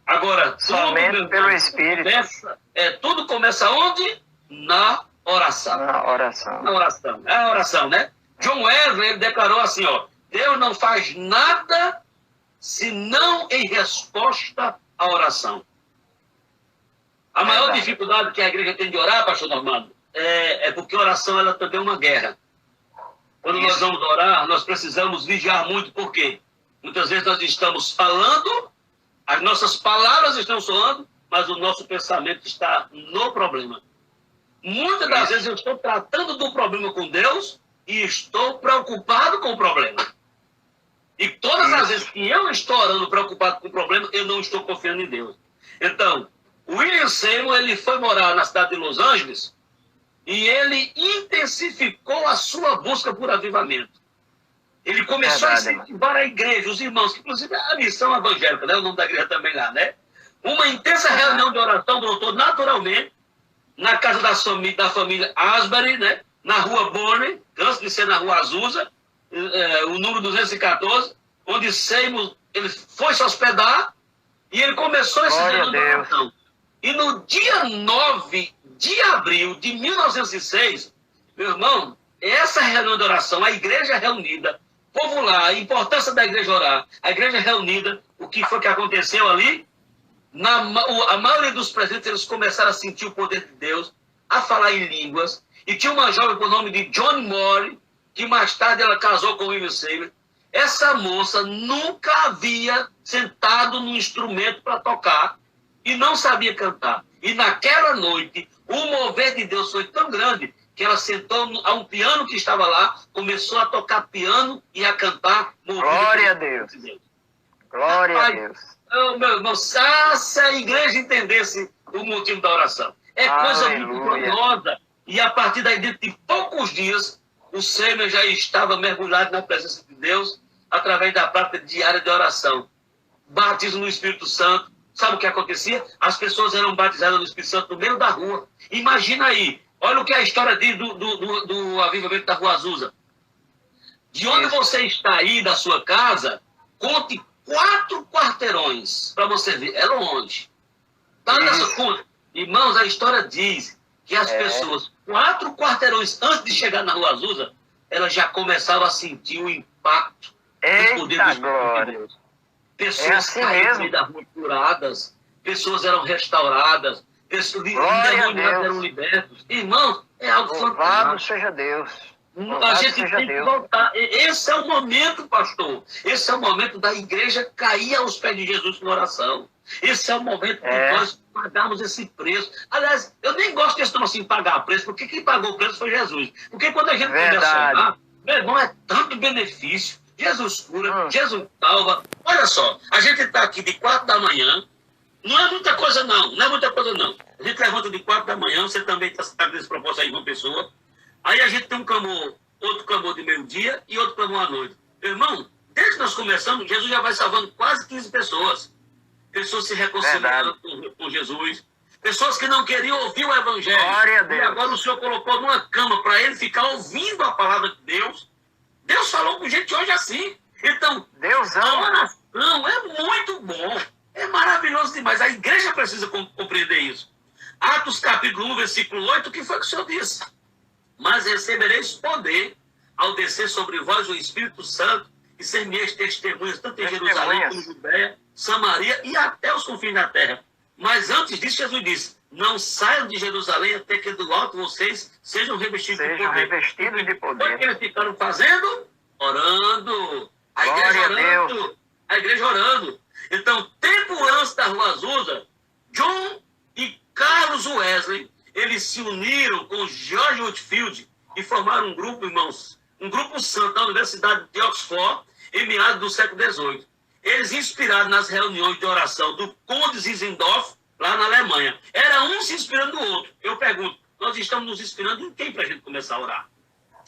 Agora, somente pelo Espírito. Tudo começa onde? Na oração. Na oração. Na oração. É a oração, né? John Wesley, ele declarou assim, ó, Deus não faz nada senão em resposta à oração. A maior dificuldade que a igreja tem de orar, pastor Normando, é porque a oração ela também é uma guerra. Quando nós vamos orar, nós precisamos vigiar muito, por quê? Muitas vezes nós estamos falando, as nossas palavras estão soando, mas o nosso pensamento está no problema. Muitas das vezes eu estou tratando do problema com Deus e estou preocupado com o problema. E todas as vezes que eu estou orando preocupado com o problema, eu não estou confiando em Deus. Então, O William Seymour, ele foi morar na cidade de Los Angeles e ele intensificou a sua busca por avivamento. Ele começou a incentivar a igreja, os irmãos, que inclusive é a missão evangélica, né? O nome da igreja também lá, né? Uma intensa reunião de oração brotou naturalmente na casa da família Asbury, né? Na rua Bonney, antes de ser na rua Azusa, o número 214, onde Seymour ele foi se hospedar e ele começou esse reunião de oração. E no dia 9 de abril de 1906, meu irmão, essa reunião de oração, a igreja reunida, povo lá, a importância da igreja orar, a igreja reunida, o que foi que aconteceu ali? A maioria dos presentes, eles começaram a sentir o poder de Deus, a falar em línguas, e tinha uma jovem por nome de John Moore, que mais tarde ela casou com William Seymour. Essa moça nunca havia sentado num instrumento para tocar e não sabia cantar. E naquela noite, o mover de Deus foi tão grande que ela sentou a um piano que estava lá, começou a tocar piano e a cantar. Glória a Deus. Glória a Deus. Meu irmão, se a igreja entendesse o motivo da oração. É coisa muito gloriosa. E a partir daí, dentro de poucos dias, o Seymour já estava mergulhado na presença de Deus através da prática diária de oração. Batismo no Espírito Santo. Sabe o que acontecia? As pessoas eram batizadas no Espírito Santo no meio da rua. Imagina aí. Olha o que a história diz do avivamento da Rua Azusa. De onde você está aí, da sua casa, conte 4 quarteirões para você ver. É longe. Tá nessa conta? Irmãos, a história diz que as pessoas, 4 quarteirões antes de chegar na Rua Azusa, elas já começavam a sentir o impacto do poder do Espírito de Deus. Pessoas caíram da rua curadas, pessoas eram restauradas, pessoas endemoniadas eram libertos. Irmãos, é algo fantástico. Louvado seja Deus. A gente tem que voltar. Esse é o momento, pastor. Esse é o momento da igreja cair aos pés de Jesus na oração. Esse é o momento de nós pagarmos esse preço. Aliás, eu nem gosto desse nome assim, pagar preço, porque quem pagou o preço foi Jesus. Porque quando a gente começa a orar, meu irmão, é tanto benefício. Jesus cura, Jesus salva. Olha só, a gente está aqui de 4 da manhã, não é muita coisa não, não é muita coisa não. A gente levanta de 4 da manhã, você também está sentado nesse propósito aí, uma pessoa. Aí a gente tem um clamor, outro clamor de meio-dia e outro clamor à noite. Meu irmão, desde que nós começamos, Jesus já vai salvando quase 15 pessoas. Pessoas se reconciliando com Jesus. Pessoas que não queriam ouvir o Evangelho. E agora o Senhor colocou numa cama para ele ficar ouvindo a palavra de Deus. Deus falou com gente hoje assim. Então, a oração é muito bom. É maravilhoso demais. A igreja precisa compreender isso. Atos capítulo 1, versículo 8, o que foi que o Senhor disse? Mas recebereis poder ao descer sobre vós o Espírito Santo e ser minhas testemunhas, tanto em Jerusalém como em Judéia, Samaria e até os confins da terra. Mas antes disso, Jesus disse, não saiam de Jerusalém até que do alto vocês sejam revestidos de poder. O que eles ficaram fazendo? Orando. A igreja orando. A igreja orando. Então, tempo antes da Rua Azusa, John e Carlos Wesley, eles se uniram com George Whitefield e formaram um grupo, irmãos, um grupo santo da Universidade de Oxford, em meados do século XVIII. Eles inspirados nas reuniões de oração do Conde Zinzendorf, lá na Alemanha. Era um se inspirando no outro. Eu pergunto, nós estamos nos inspirando em quem para a gente começar a orar?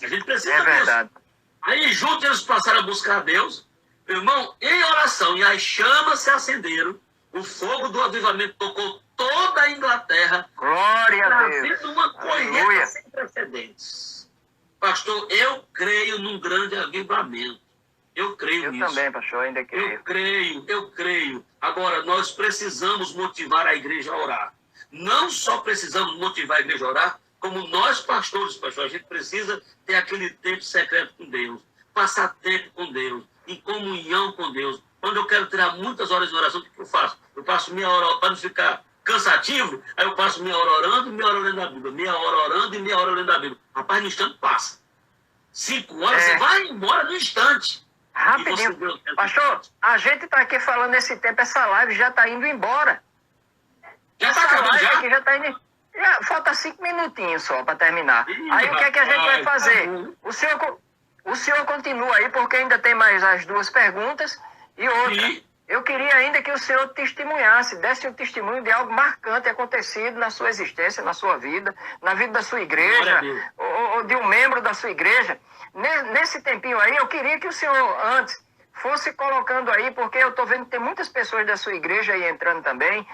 A gente precisa disso. Aí juntos eles passaram a buscar a Deus, irmão, em oração, e as chamas se acenderam, o fogo do avivamento tocou toda a Inglaterra, glória a Deus, trazendo uma colheita sem precedentes. Pastor, eu creio num grande avivamento. Eu creio nisso. Eu também, pastor, ainda creio. Eu creio. Agora, nós precisamos motivar a igreja a orar. Não só precisamos motivar a igreja a orar, como nós, pastores, pastor, a gente precisa ter aquele tempo secreto com Deus, passar tempo com Deus, em comunhão com Deus. Quando eu quero tirar muitas horas de oração, o que eu faço? Eu passo meia hora, para não ficar cansativo, aí eu passo meia hora orando e meia hora lendo a Bíblia. Meia hora orando e meia hora lendo a Bíblia. Rapaz, no instante passa. 5 horas, você vai embora no instante. Rapidinho. Pastor, a gente está aqui falando nesse tempo, essa live já está indo embora. Já está acabando já? Aqui já tá indo... falta 5 minutinhos só para terminar. Aí o que é que a gente vai fazer? O senhor continua aí, porque ainda tem mais as 2 perguntas e outra. eu queria ainda que o senhor testemunhasse, desse um testemunho de algo marcante acontecido na sua existência, na sua vida, na vida da sua igreja, ou de um membro da sua igreja. Nesse tempinho aí, eu queria que o senhor, antes, fosse colocando aí, porque eu estou vendo que tem muitas pessoas da sua igreja aí entrando também.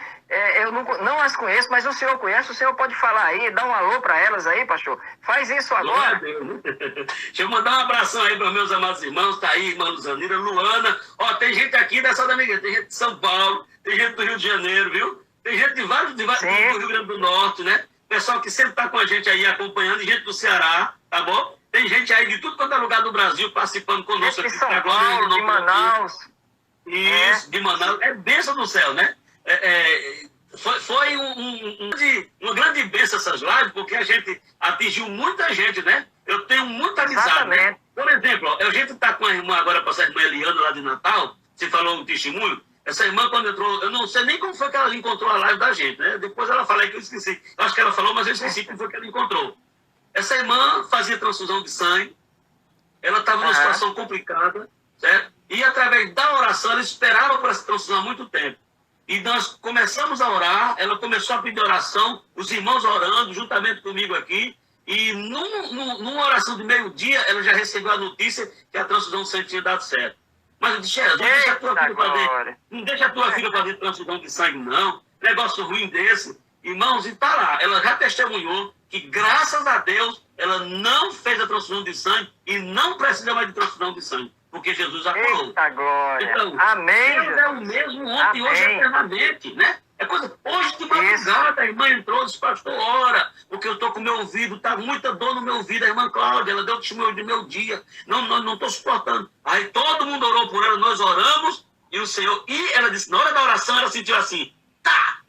Eu não as conheço, mas o senhor conhece, o senhor pode falar aí, dar um alô para elas aí, pastor. Faz isso agora. Deixa eu mandar um abração aí para meus amados irmãos, tá aí, irmã Luzanira, Luana. Ó, tem gente aqui dessa da minha igreja, tem gente de São Paulo, tem gente do Rio de Janeiro, viu? Tem gente de vários do Rio Grande do Norte, né? Pessoal que sempre tá com a gente aí acompanhando, gente do Ceará, tá bom? Tem gente aí de tudo quanto é lugar do Brasil participando conosco. De São Paulo, de Manaus. Isso, de Manaus. É bênção do céu, né? Foi uma grande bênção essas lives, porque a gente atingiu muita gente, né? Eu tenho muita amizade, né? Por exemplo, a gente está com a irmã agora, passar a irmã Eliana lá de Natal, você falou um testemunho. Essa irmã, quando entrou, eu não sei nem como foi que ela encontrou a live da gente, né? Depois ela falou que eu esqueci. Eu acho que ela falou, mas eu esqueci como foi que ela encontrou. Essa irmã fazia transfusão de sangue, ela estava numa situação complicada, certo? E através da oração, ela esperava por essa transfusão há muito tempo. E nós começamos a orar, ela começou a pedir oração, os irmãos orando juntamente comigo aqui, e numa oração de meio-dia, ela já recebeu a notícia que a transfusão de sangue tinha dado certo. Mas eu disse, Jesus, não deixa a tua filha fazer transfusão de sangue, não. Negócio ruim desse. Irmãos, e tá lá, ela já testemunhou que, graças a Deus, ela não fez a transfusão de sangue e não precisa mais de transfusão de sangue, porque Jesus a curou. Eita glória! Então, amém, Deus é o mesmo ontem, hoje e eternamente, né? É coisa, hoje de madrugada, a irmã entrou e disse, pastor, ora, porque eu estou com o meu ouvido, tá muita dor no meu ouvido, a irmã Cláudia, ela deu o testemunho do meu dia, não estou suportando. Aí todo mundo orou por ela, nós oramos, e o Senhor, e ela disse, na hora da oração, ela sentiu assim,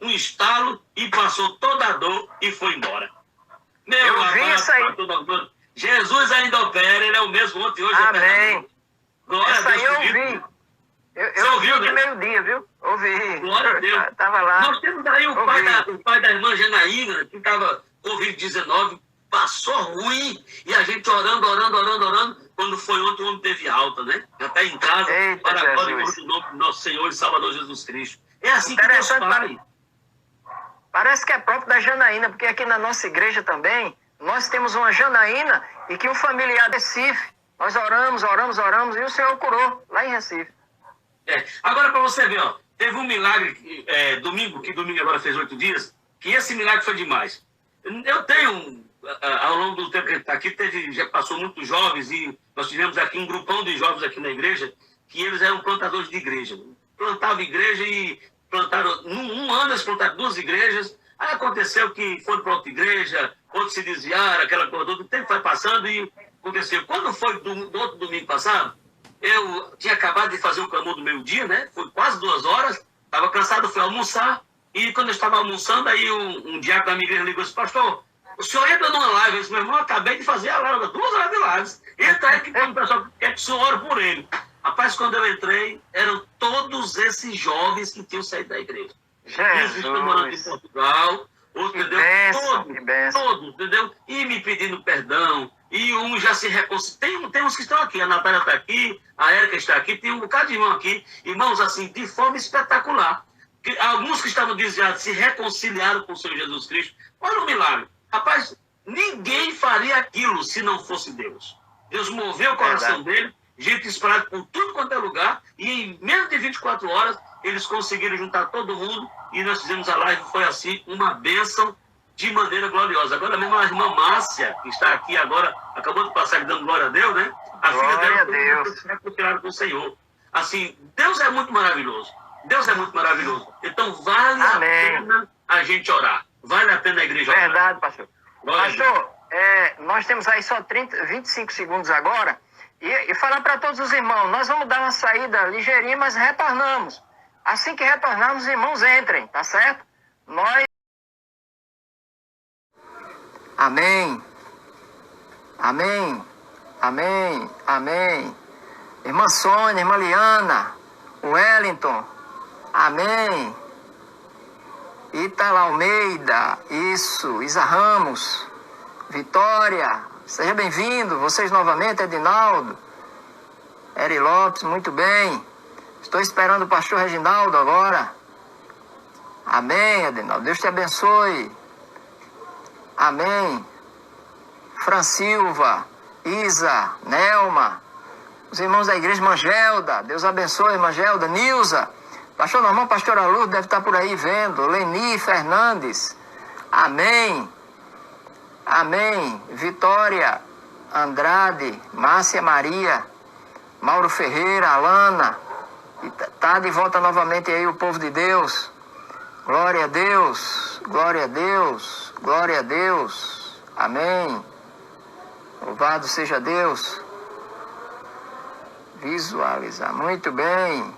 um estalo, e passou toda a dor e foi embora. Meu amado, Jesus ainda opera, ele é o mesmo ontem, hoje. Amém. Glória essa a Deus. Aí eu ouvi. Eu ouvi de meio-dia, viu? Ouvi. Glória a Deus. Tava lá. Nós temos aí o pai da irmã Janaína, que estava Covid-19, passou ruim, e a gente orando. Quando foi ontem, o homem teve alta, né? Até em casa, para a glória do nome do nosso Senhor e Salvador Jesus Cristo. É assim que Deus faz. Parece que é próprio da Janaína, porque aqui na nossa igreja também, nós temos uma Janaína e que um familiar de Recife, nós oramos, e o Senhor curou, lá em Recife. Agora para você ver, ó, teve um milagre domingo agora fez 8 dias, que esse milagre foi demais. Eu tenho, ao longo do tempo que a gente está aqui, já passou muitos jovens, e nós tivemos aqui um grupão de jovens aqui na igreja, que eles eram plantadores de igreja. Plantavam igreja e plantaram, num ano eles plantaram 2 igrejas, aí aconteceu que foram para outra igreja, outros se desviaram, aquela coisa toda, o tempo foi passando e aconteceu. Quando foi do outro domingo passado, eu tinha acabado de fazer o clamor do meio-dia, né? Foi quase 2 horas, estava cansado, fui almoçar, e quando eu estava almoçando, aí um diácono da minha igreja ligou e disse, pastor, o senhor entra numa live? Eu disse, meu irmão, eu acabei de fazer a live, 2 horas de lives. Entra aí que o pessoal quer que o senhor ore por ele. Rapaz, quando eu entrei, eram todos esses jovens que tinham saído da igreja. Uns estão morando em Portugal, outros, entendeu? Todos, entendeu? E me pedindo perdão, e uns já se reconciliam. Tem uns que estão aqui, a Natália está aqui, a Érica está aqui, tem um bocado de irmão aqui, irmãos, assim, de forma espetacular. Alguns que estavam desviados se reconciliaram com o Senhor Jesus Cristo. Olha o milagre. Rapaz, ninguém faria aquilo se não fosse Deus. Deus moveu o coração dele, gente espalhada por tudo quanto é lugar, e em menos de 24 horas, eles conseguiram juntar todo mundo, e nós fizemos a live, foi assim, uma bênção de maneira gloriosa. Agora mesmo a irmã Márcia, que está aqui agora, acabou de passar dando glória a Deus, né? A filha dela se reconciliaram com o Senhor. Assim, Deus é muito maravilhoso. Deus é muito maravilhoso. Então vale a pena a gente orar. Vale a pena a igreja orar. Verdade, pastor. Pastor, nós temos aí só 25 segundos agora. E falar para todos os irmãos, nós vamos dar uma saída ligeirinha, mas retornamos. Assim que retornarmos, os irmãos entrem, tá certo? Nós... Amém. Amém. Amém. Amém. Irmã Sônia, irmã Liana, Wellington, amém. Itala Almeida, isso, Isa Ramos, Vitória, seja bem-vindo, vocês novamente, Edinaldo, Eri Lopes, muito bem. Estou esperando o pastor Reginaldo agora. Amém, Adenaldo. Deus te abençoe. Amém. Francilva, Isa, Nelma, os irmãos da igreja, Mangelda. Deus abençoe, Mangelda. Nilza. Pastor Normão, pastora Lourdes deve estar por aí vendo. Leni Fernandes. Amém. Amém. Vitória Andrade, Márcia Maria, Mauro Ferreira, Alana. Está de volta novamente aí o povo de Deus. Glória a Deus, glória a Deus, glória a Deus. Amém. Louvado seja Deus. Visualizar. Muito bem.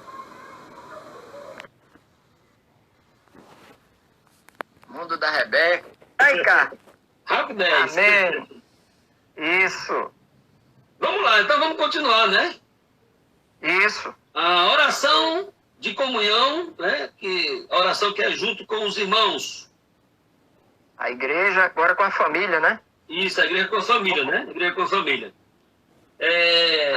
Mundo da Rebeca. Ai, cá. Rapidez. Amém. Isso. Vamos lá, então vamos continuar, né? Isso. A oração de comunhão, né? A oração que é junto com os irmãos. A igreja agora com a família, né? Isso, a igreja com a família, né? A igreja com a família.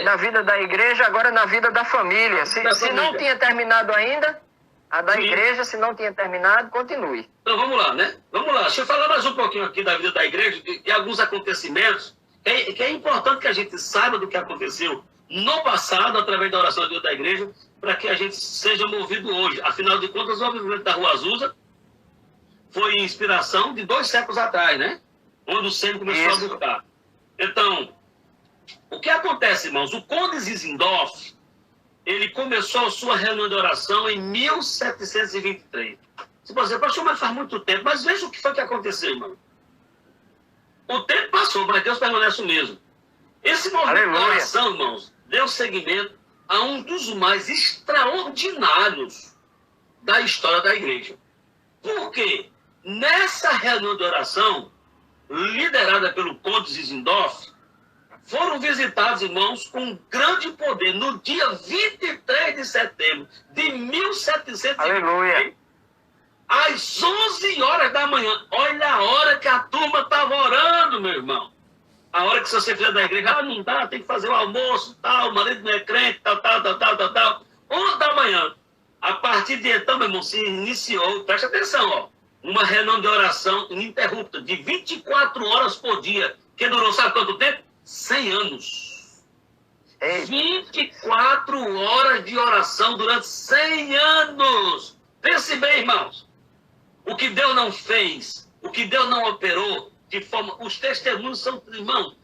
Na vida da igreja, agora na vida da família. Se não tinha terminado ainda, a da igreja, se não tinha terminado, continue. Então vamos lá, né? Vamos lá. Deixa eu falar mais um pouquinho aqui da vida da igreja e alguns acontecimentos que é importante que a gente saiba do que aconteceu no passado, através da oração da igreja, para que a gente seja movido hoje. Afinal de contas, o movimento da Rua Azusa foi inspiração de 2 séculos atrás, né? Onde o centro começou a buscar. Então, o que acontece, irmãos? O Conde Zinzendorf, ele começou a sua reunião de oração em 1723. Se você pastor, mas faz muito tempo. Mas veja o que foi que aconteceu, irmão. O tempo passou, mas Deus permanece o mesmo. Esse movimento de oração, irmãos, deu seguimento a um dos mais extraordinários da história da igreja. Por quê? Nessa reunião de oração, liderada pelo Conde Zinzendorf, foram visitados, irmãos, com grande poder, no dia 23 de setembro de 1723, às 11 horas da manhã. Olha a hora que a turma estava orando, meu irmão. A hora que você fizer da igreja, não dá, tem que fazer o almoço, tal, o marido não é crente, tal. 11 da manhã. A partir de então, meu irmão, se iniciou, presta atenção, ó, uma reunião de oração ininterrupta, de 24 horas por dia, que durou, sabe quanto tempo? 100 anos. 24 horas de oração durante 100 anos. Pense bem, irmãos. O que Deus não fez, o que Deus não operou, de forma... Os testemunhos são, irmãos...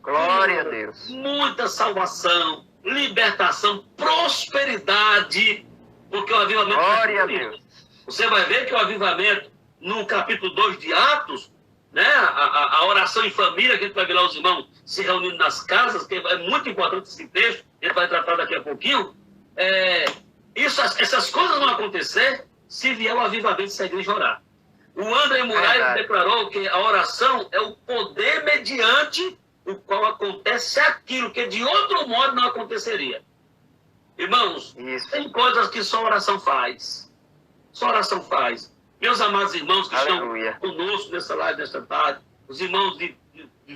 Glória a Deus. Muita salvação, libertação, prosperidade, porque o avivamento... Glória a Deus. Você vai ver que o avivamento, no capítulo 2 de Atos, né, a oração em família, que a gente vai ver lá os irmãos se reunindo nas casas, que é muito importante esse texto, a gente vai tratar daqui a pouquinho. Essas coisas vão acontecer se vier o avivamento se a igreja orar. O André Moraes declarou que a oração é o poder mediante o qual acontece aquilo que de outro modo não aconteceria. Irmãos, tem coisas que só oração faz. Só oração faz. Meus amados irmãos que estão conosco nessa live, nesta tarde, os irmãos de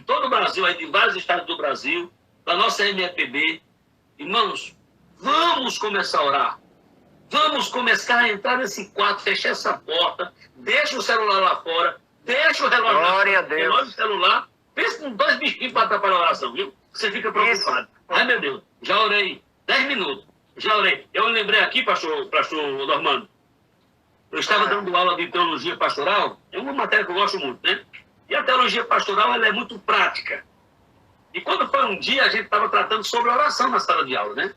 todo o Brasil, aí de vários estados do Brasil, da nossa MFPB, irmãos, vamos começar a orar. Vamos começar a entrar nesse quarto, fechar essa porta, deixa o celular lá fora, deixa o relógio celular, pensa em 2 bichinhos para atrapalhar a oração, viu? Você fica preocupado. Ai, meu Deus, já orei 10 minutos, já orei. Eu lembrei aqui, pastor Normando, eu estava dando aula de teologia pastoral, é uma matéria que eu gosto muito, né? E a teologia pastoral, ela é muito prática. E quando foi um dia, a gente estava tratando sobre oração na sala de aula, né?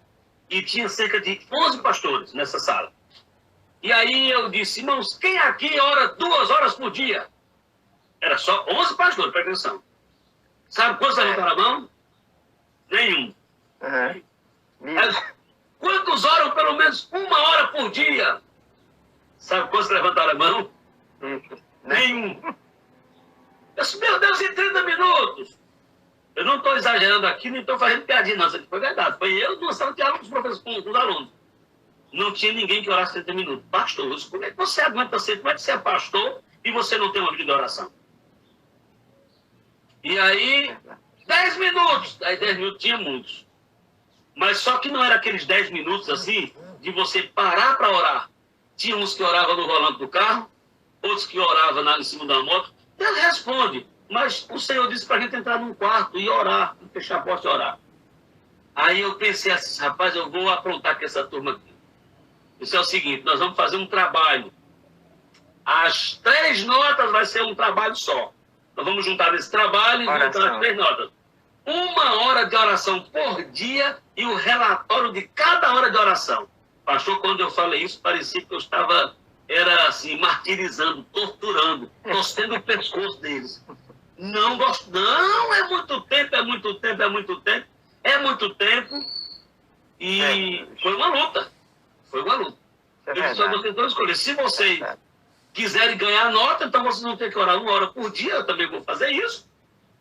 E tinha cerca de 11 pastores nessa sala. E aí eu disse, irmãos, quem aqui ora 2 horas por dia? Era só 11 pastores, presta atenção. Sabe quantos levantaram a mão? Nenhum. Quantos oram pelo menos 1 hora por dia? Sabe quantos levantaram a mão? Nenhum. Eu disse, meu Deus, em 30 minutos. Eu não estou exagerando aqui, nem estou fazendo piadinha, não. Isso aqui foi verdade. Foi eu numa sala de aula com os professores, com os alunos. Não tinha ninguém que orasse 30 minutos. Pastor, como é que você aguenta ser? Como é que você é pastor e você não tem uma vida de oração? E aí, 10 minutos. Aí 10 minutos tinha muitos. Mas só que não era aqueles 10 minutos assim, de você parar para orar. Tinha uns que oravam no volante do carro, outros que oravam em cima da moto. Ele responde, mas o Senhor disse para a gente entrar num quarto e orar, fechar a porta e orar. Aí eu pensei assim, rapaz, eu vou aprontar com essa turma aqui. Isso é o seguinte, nós vamos fazer um trabalho. As 3 notas vai ser um trabalho só. Nós vamos juntar nesse trabalho e juntar as 3 notas. 1 hora de oração por dia e o relatório de cada hora de oração. Pastor, quando eu falei isso, parecia que eu estava, era assim, martirizando, torturando, torcendo o pescoço deles. Não gosto, não, é muito tempo, é muito tempo, é muito tempo. É muito tempo e foi uma luta. Foi uma luta. Eu disse a vocês vão escolher. Se vocês quiserem ganhar nota, então vocês vão ter que orar 1 hora por dia. Eu também vou fazer isso.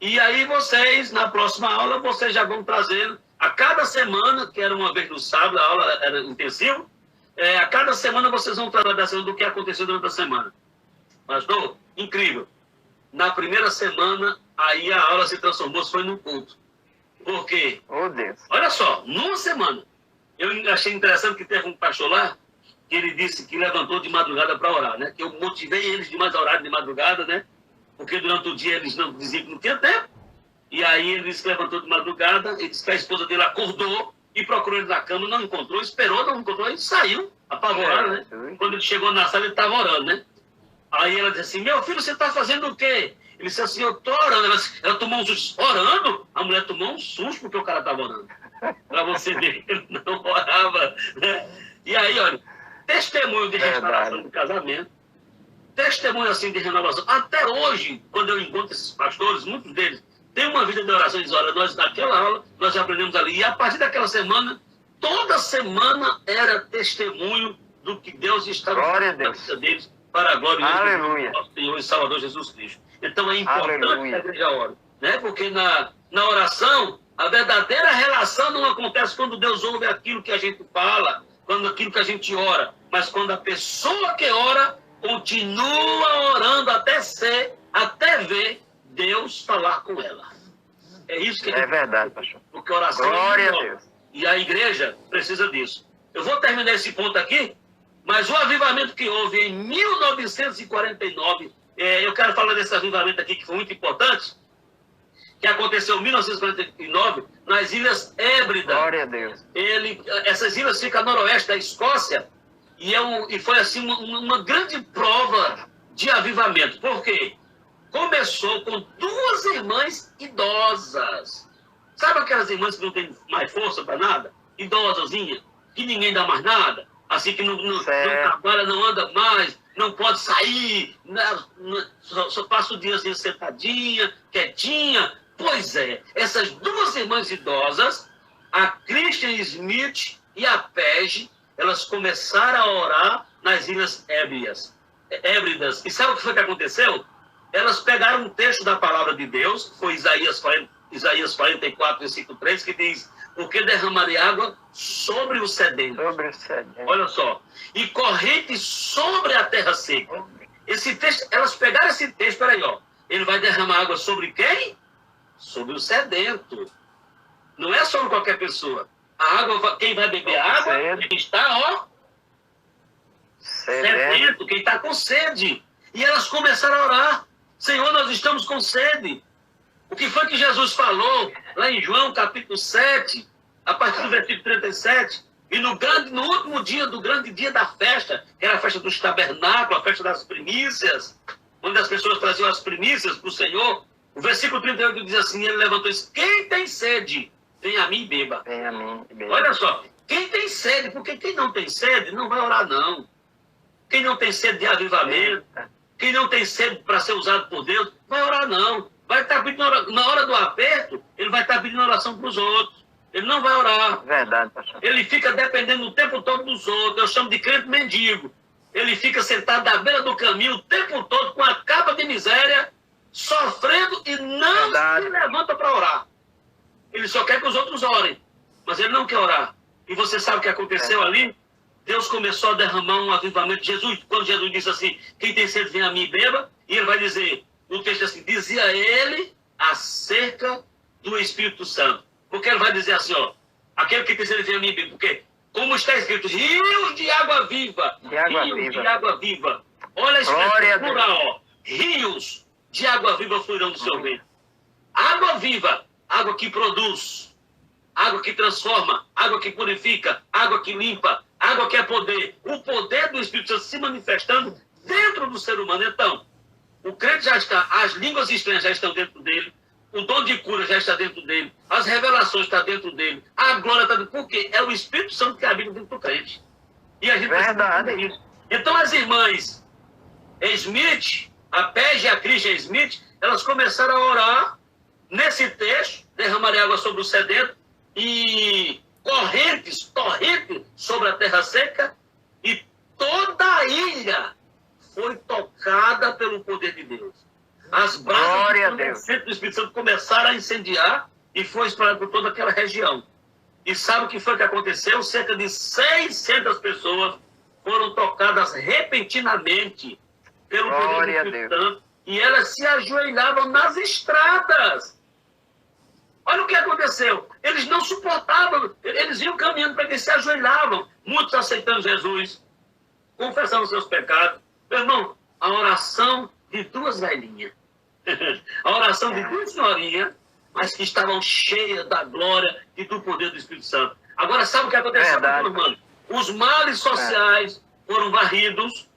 E aí vocês, na próxima aula, vocês já vão trazer a cada semana, que era uma vez no sábado, a aula era intensiva, a cada semana vocês vão trazer do que aconteceu durante a semana. Pastor, incrível. Na primeira semana, aí a aula se transformou, foi num culto. Por quê? Oh, Deus. Olha só, numa semana, eu achei interessante que teve um pastor lá, que ele disse que levantou de madrugada para orar, né? Que eu motivei eles demais a orar de madrugada, né? Porque durante o dia eles não diziam que não tinha tempo. E aí ele disse que levantou de madrugada, ele disse que a esposa dele acordou e procurou ele na cama, não encontrou, esperou, não encontrou, e saiu, apavorado, né? Quando ele chegou na sala, ele estava orando, né? Aí ela disse assim, meu filho, você está fazendo o quê? Ele disse assim, eu estou orando. Ela tomou um susto. Orando? A mulher tomou um susto porque o cara estava orando. Para você ver que ele não orava. Né? E aí, olha, testemunho de restauração do casamento, testemunho assim de renovação. Até hoje, quando eu encontro esses pastores, muitos deles têm uma vida de oração e dizem, olha, nós naquela aula, nós aprendemos ali. E a partir daquela semana, toda semana era testemunho do que Deus estava fazendo na vida deles para a glória do nosso Senhor e Salvador Jesus Cristo. Então é importante que a igreja ore, né? Porque na oração, a verdadeira relação não acontece quando Deus ouve aquilo que a gente fala, quando aquilo que a gente ora, mas quando a pessoa que ora continua orando até ver Deus falar com ela. É isso que é verdade, pastor. Porque a oração glória a Deus. E a igreja precisa disso. Eu vou terminar esse ponto aqui, mas o avivamento que houve em 1949, eu quero falar desse avivamento aqui que foi muito importante, que aconteceu em 1949 nas Ilhas Hébridas. Glória a Deus. Essas ilhas ficam a noroeste da Escócia e foi assim uma grande prova de avivamento. Por quê? Começou com 2 irmãs idosas. Sabe aquelas irmãs que não têm mais força para nada? Idosazinha, que ninguém dá mais nada, assim que não trabalha, não anda mais, não pode sair, só passa o dia assim, sentadinha, quietinha. Pois é, essas 2 irmãs idosas, a Christian Smith e a Pege, elas começaram a orar nas Ilhas Hébridas. E sabe o que foi que aconteceu? Elas pegaram um texto da palavra de Deus, que foi Isaías 44, versículo 3, que diz, porque derramarei água sobre o sedento. Olha só. E corrente sobre a terra seca. Esse texto, elas pegaram esse texto, peraí, ó. Ele vai derramar água sobre quem? Sobre o sedento. Não é sobre qualquer pessoa. A água, quem vai beber água, quem está, ó, sedento, quem está com sede. E elas começaram a orar. Senhor, nós estamos com sede. O que foi que Jesus falou lá em João, capítulo 7, a partir do versículo 37, e no último dia do grande dia da festa, que era a festa dos tabernáculos, a festa das primícias, onde as pessoas traziam as primícias para o Senhor, o versículo 38 diz assim, ele levantou e disse, quem tem sede, vem a mim e beba. Vem a mim e beba. Olha só, quem tem sede, porque quem não tem sede não vai orar não. Quem não tem sede de avivamento, quem não tem sede para ser usado por Deus, vai orar não. Vai estar pedindo na hora do aperto, ele vai estar pedindo oração para os outros. Ele não vai orar. Verdade, pastor. Ele fica dependendo o tempo todo dos outros. Eu chamo de crente mendigo. Ele fica sentado na beira do caminho o tempo todo com a capa de miséria, sofrendo e não se levanta para orar. Ele só quer que os outros orem, mas ele não quer orar. E você sabe o que aconteceu ali? Deus começou a derramar um avivamento. Quando Jesus disse assim, quem tem sede vem a mim e beba, e ele vai dizer, no texto assim, dizia ele acerca do Espírito Santo. Porque ele vai dizer assim, ó, aquele que tem sede vem a mim e beba, porque Como está escrito, rios de água viva. Rios de água viva. Olha a expressão plural, ó. Rios de água viva fluirão do seu ventre. Água viva, água que produz, água que transforma, água que purifica, água que limpa, água que é poder. O poder do Espírito Santo se manifestando dentro do ser humano. Então, o crente já está, as línguas estranhas já estão dentro dele, o dom de cura já está dentro dele, as revelações estão dentro dele, a glória está dentro dele, porque é o Espírito Santo que habita dentro do crente. E a gente precisa entender isso. Então, as irmãs Smith, a Pege e a Christian Smith, elas começaram a orar nesse texto, derramarei água sobre o sedento, e torrentes sobre a terra seca, e toda a ilha foi tocada pelo poder de Deus. As brasas do Espírito Santo começaram a incendiar e foi espalhado por toda aquela região. E sabe o que foi que aconteceu? Cerca de 600 pessoas foram tocadas repentinamente pelo poder do Espírito Santo, e elas se ajoelhavam nas estradas. Olha o que aconteceu. Eles não suportavam, eles iam caminhando para que se ajoelhavam. Muitos aceitando Jesus, confessando seus pecados. Meu irmão, a oração de duas velhinhas, a oração de duas senhorinhas, mas que estavam cheias da glória e do poder do Espírito Santo. Agora, sabe o que aconteceu, meu irmão? Os males sociais foram varridos,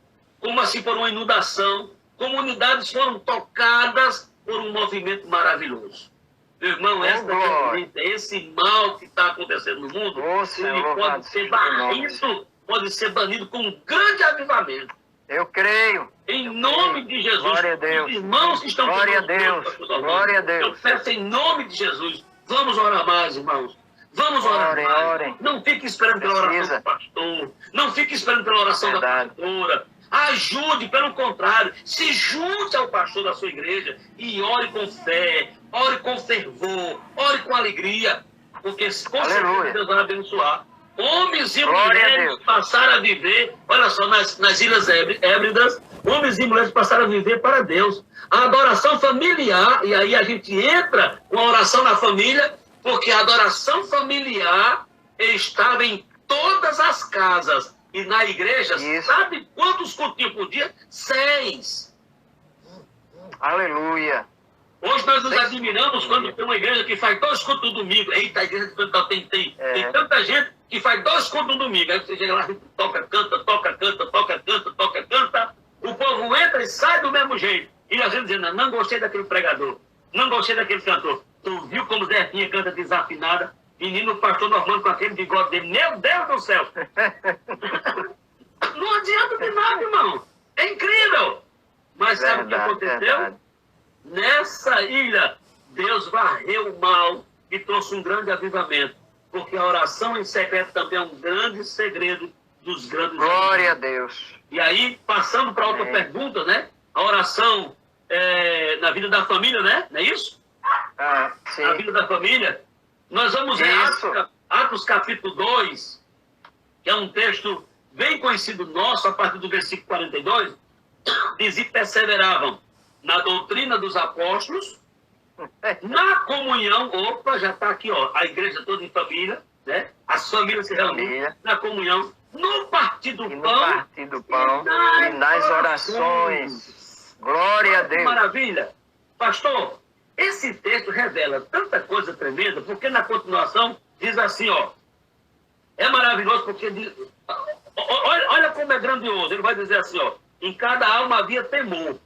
como assim por uma inundação, comunidades foram tocadas por um movimento maravilhoso. Meu irmão, esse mal que está acontecendo no mundo, ele pode ser barrido, pode ser banido com um grande avivamento. Eu creio. Em nome de Jesus. Glória a Deus. Os irmãos que estão Glória a Deus. Glória a Deus. Eu peço em nome de Jesus. Vamos orar mais, irmãos. Vamos orar mais. Orem. Não fique esperando pela oração do pastor. Não fique esperando pela oração da pastora. Ajude, pelo contrário. Se junte ao pastor da sua igreja e ore com fé, ore com fervor, ore com alegria. Porque com certeza Deus vai abençoar. Homens e mulheres passaram a viver, olha só, nas Ilhas Hébridas, homens e mulheres passaram a viver para Deus. A adoração familiar, e aí a gente entra com a oração na família, porque a adoração familiar estava em todas as casas. E na igreja, sabe quantos cultos por dia? 6. Aleluia. Hoje nós nos admiramos quando tem uma igreja que faz 2 cultos no domingo. Eita, a igreja tem tanta gente que faz 2 cultos no domingo. Aí você chega lá, toca, canta, toca, canta, toca, canta, toca, canta. O povo entra e sai do mesmo jeito. E a gente dizendo, não gostei daquele pregador, não gostei daquele cantor. Tu viu como Zefinha canta desafinada? Menino pastor Normando com aquele bigode dele. Meu Deus do céu! Não adianta de nada, irmão. É incrível. Mas sabe o que aconteceu? Nessa ilha, Deus varreu o mal e trouxe um grande avivamento. Porque a oração em secreto também é um grande segredo dos grandes. Glória a Deus. E aí, passando para outra pergunta, né? A oração na vida da família, né? Não é isso? Sim. Na vida da família. Nós vamos ver Atos capítulo 2, que é um texto bem conhecido nosso, a partir do versículo 42, diz: e perseveravam na doutrina dos apóstolos, na comunhão, já está aqui, a igreja toda em família, né? As famílias se reuniam na comunhão, no partir do pão, e nas orações. Glória a Deus. Maravilha. Pastor, esse texto revela tanta coisa tremenda, porque na continuação diz assim, é maravilhoso, porque diz, olha como é grandioso. Ele vai dizer assim, em cada alma havia temor.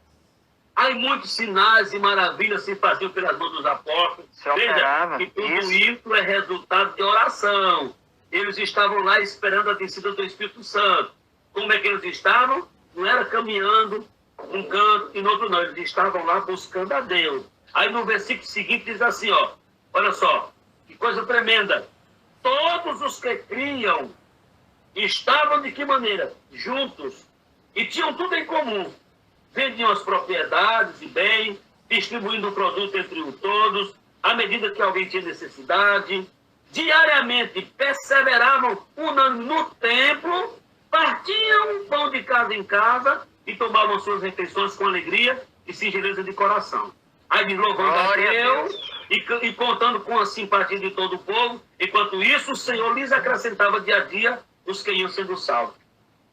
Aí muitos sinais e maravilhas se faziam pelas mãos dos apóstolos. Veja que tudo isso é resultado de oração. Eles estavam lá esperando a descida do Espírito Santo. Como é que eles estavam? Não era caminhando um canto e no outro não. Eles estavam lá buscando a Deus. Aí no versículo seguinte diz assim, olha só, que coisa tremenda. Todos os que criam estavam de que maneira? Juntos. E tinham tudo em comum. Vendiam as propriedades e bens, distribuindo o produto entre todos, à medida que alguém tinha necessidade. Diariamente perseveravam unânimes no templo, partiam o pão de casa em casa e tomavam suas refeições com alegria e singeleza de coração. Aí diz, louvando a Deus e contando com a simpatia de todo o povo. Enquanto isso, o Senhor lhes acrescentava dia a dia os que iam sendo salvos.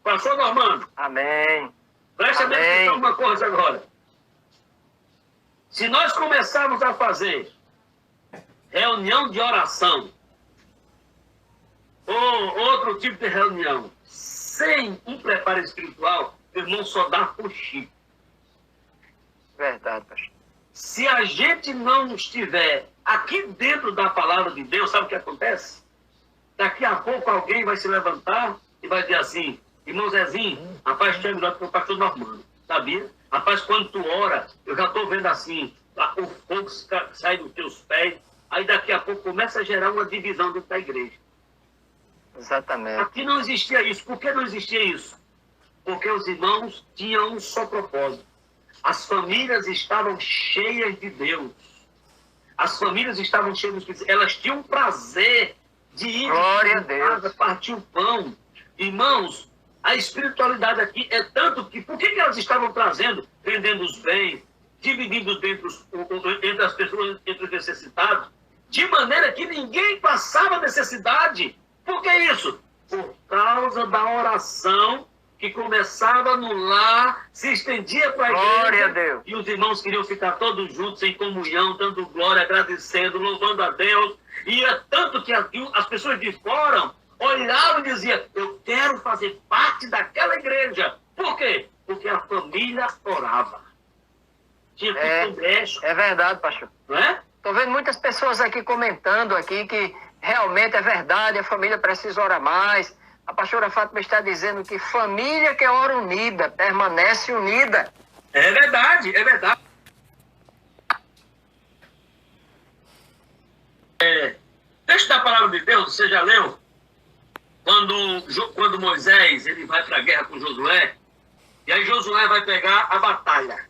Pastor Normando? Amém. Preste atenção uma coisa agora. Se nós começarmos a fazer reunião de oração ou outro tipo de reunião sem um preparo espiritual, irmão, só dá fuxico. Verdade, pastor. Se a gente não estiver aqui dentro da palavra de Deus, sabe o que acontece? Daqui a pouco alguém vai se levantar e vai dizer assim: irmão Zezinho, rapaz, tu é melhor que o pastor Normando, sabia? Rapaz, quando tu ora, eu já estou vendo assim, o fogo sai dos teus pés, aí daqui a pouco começa a gerar uma divisão dentro da igreja. Exatamente. Aqui não existia isso. Por que não existia isso? Porque os irmãos tinham um só propósito. As famílias estavam cheias de Deus. As famílias estavam cheias de Espírito. Elas tinham prazer de ir Glória a casa, Deus. partir o pão. Irmãos, a espiritualidade aqui é tanto que... Por que elas estavam trazendo, vendendo os bens, dividindo os bens entre as pessoas, entre os necessitados, de maneira que ninguém passava necessidade? Por que isso? Por causa da oração que começava no lar, se estendia para a igreja. Glória a Deus. E os irmãos queriam ficar todos juntos em comunhão, dando glória, agradecendo, louvando a Deus. E é tanto que as pessoas de fora olhavam e diziam: eu quero fazer parte daquela igreja. Por quê? Porque a família orava. Tinha que É verdade, pastor. não é? Estou vendo muitas pessoas aqui comentando aqui que realmente é verdade, a família precisa orar mais. A pastora Fátima está dizendo que família que ora unida, permanece unida. É verdade, é verdade. Texto da palavra de Deus, você já leu? Quando Moisés ele vai para a guerra com Josué, e aí Josué vai pegar a batalha.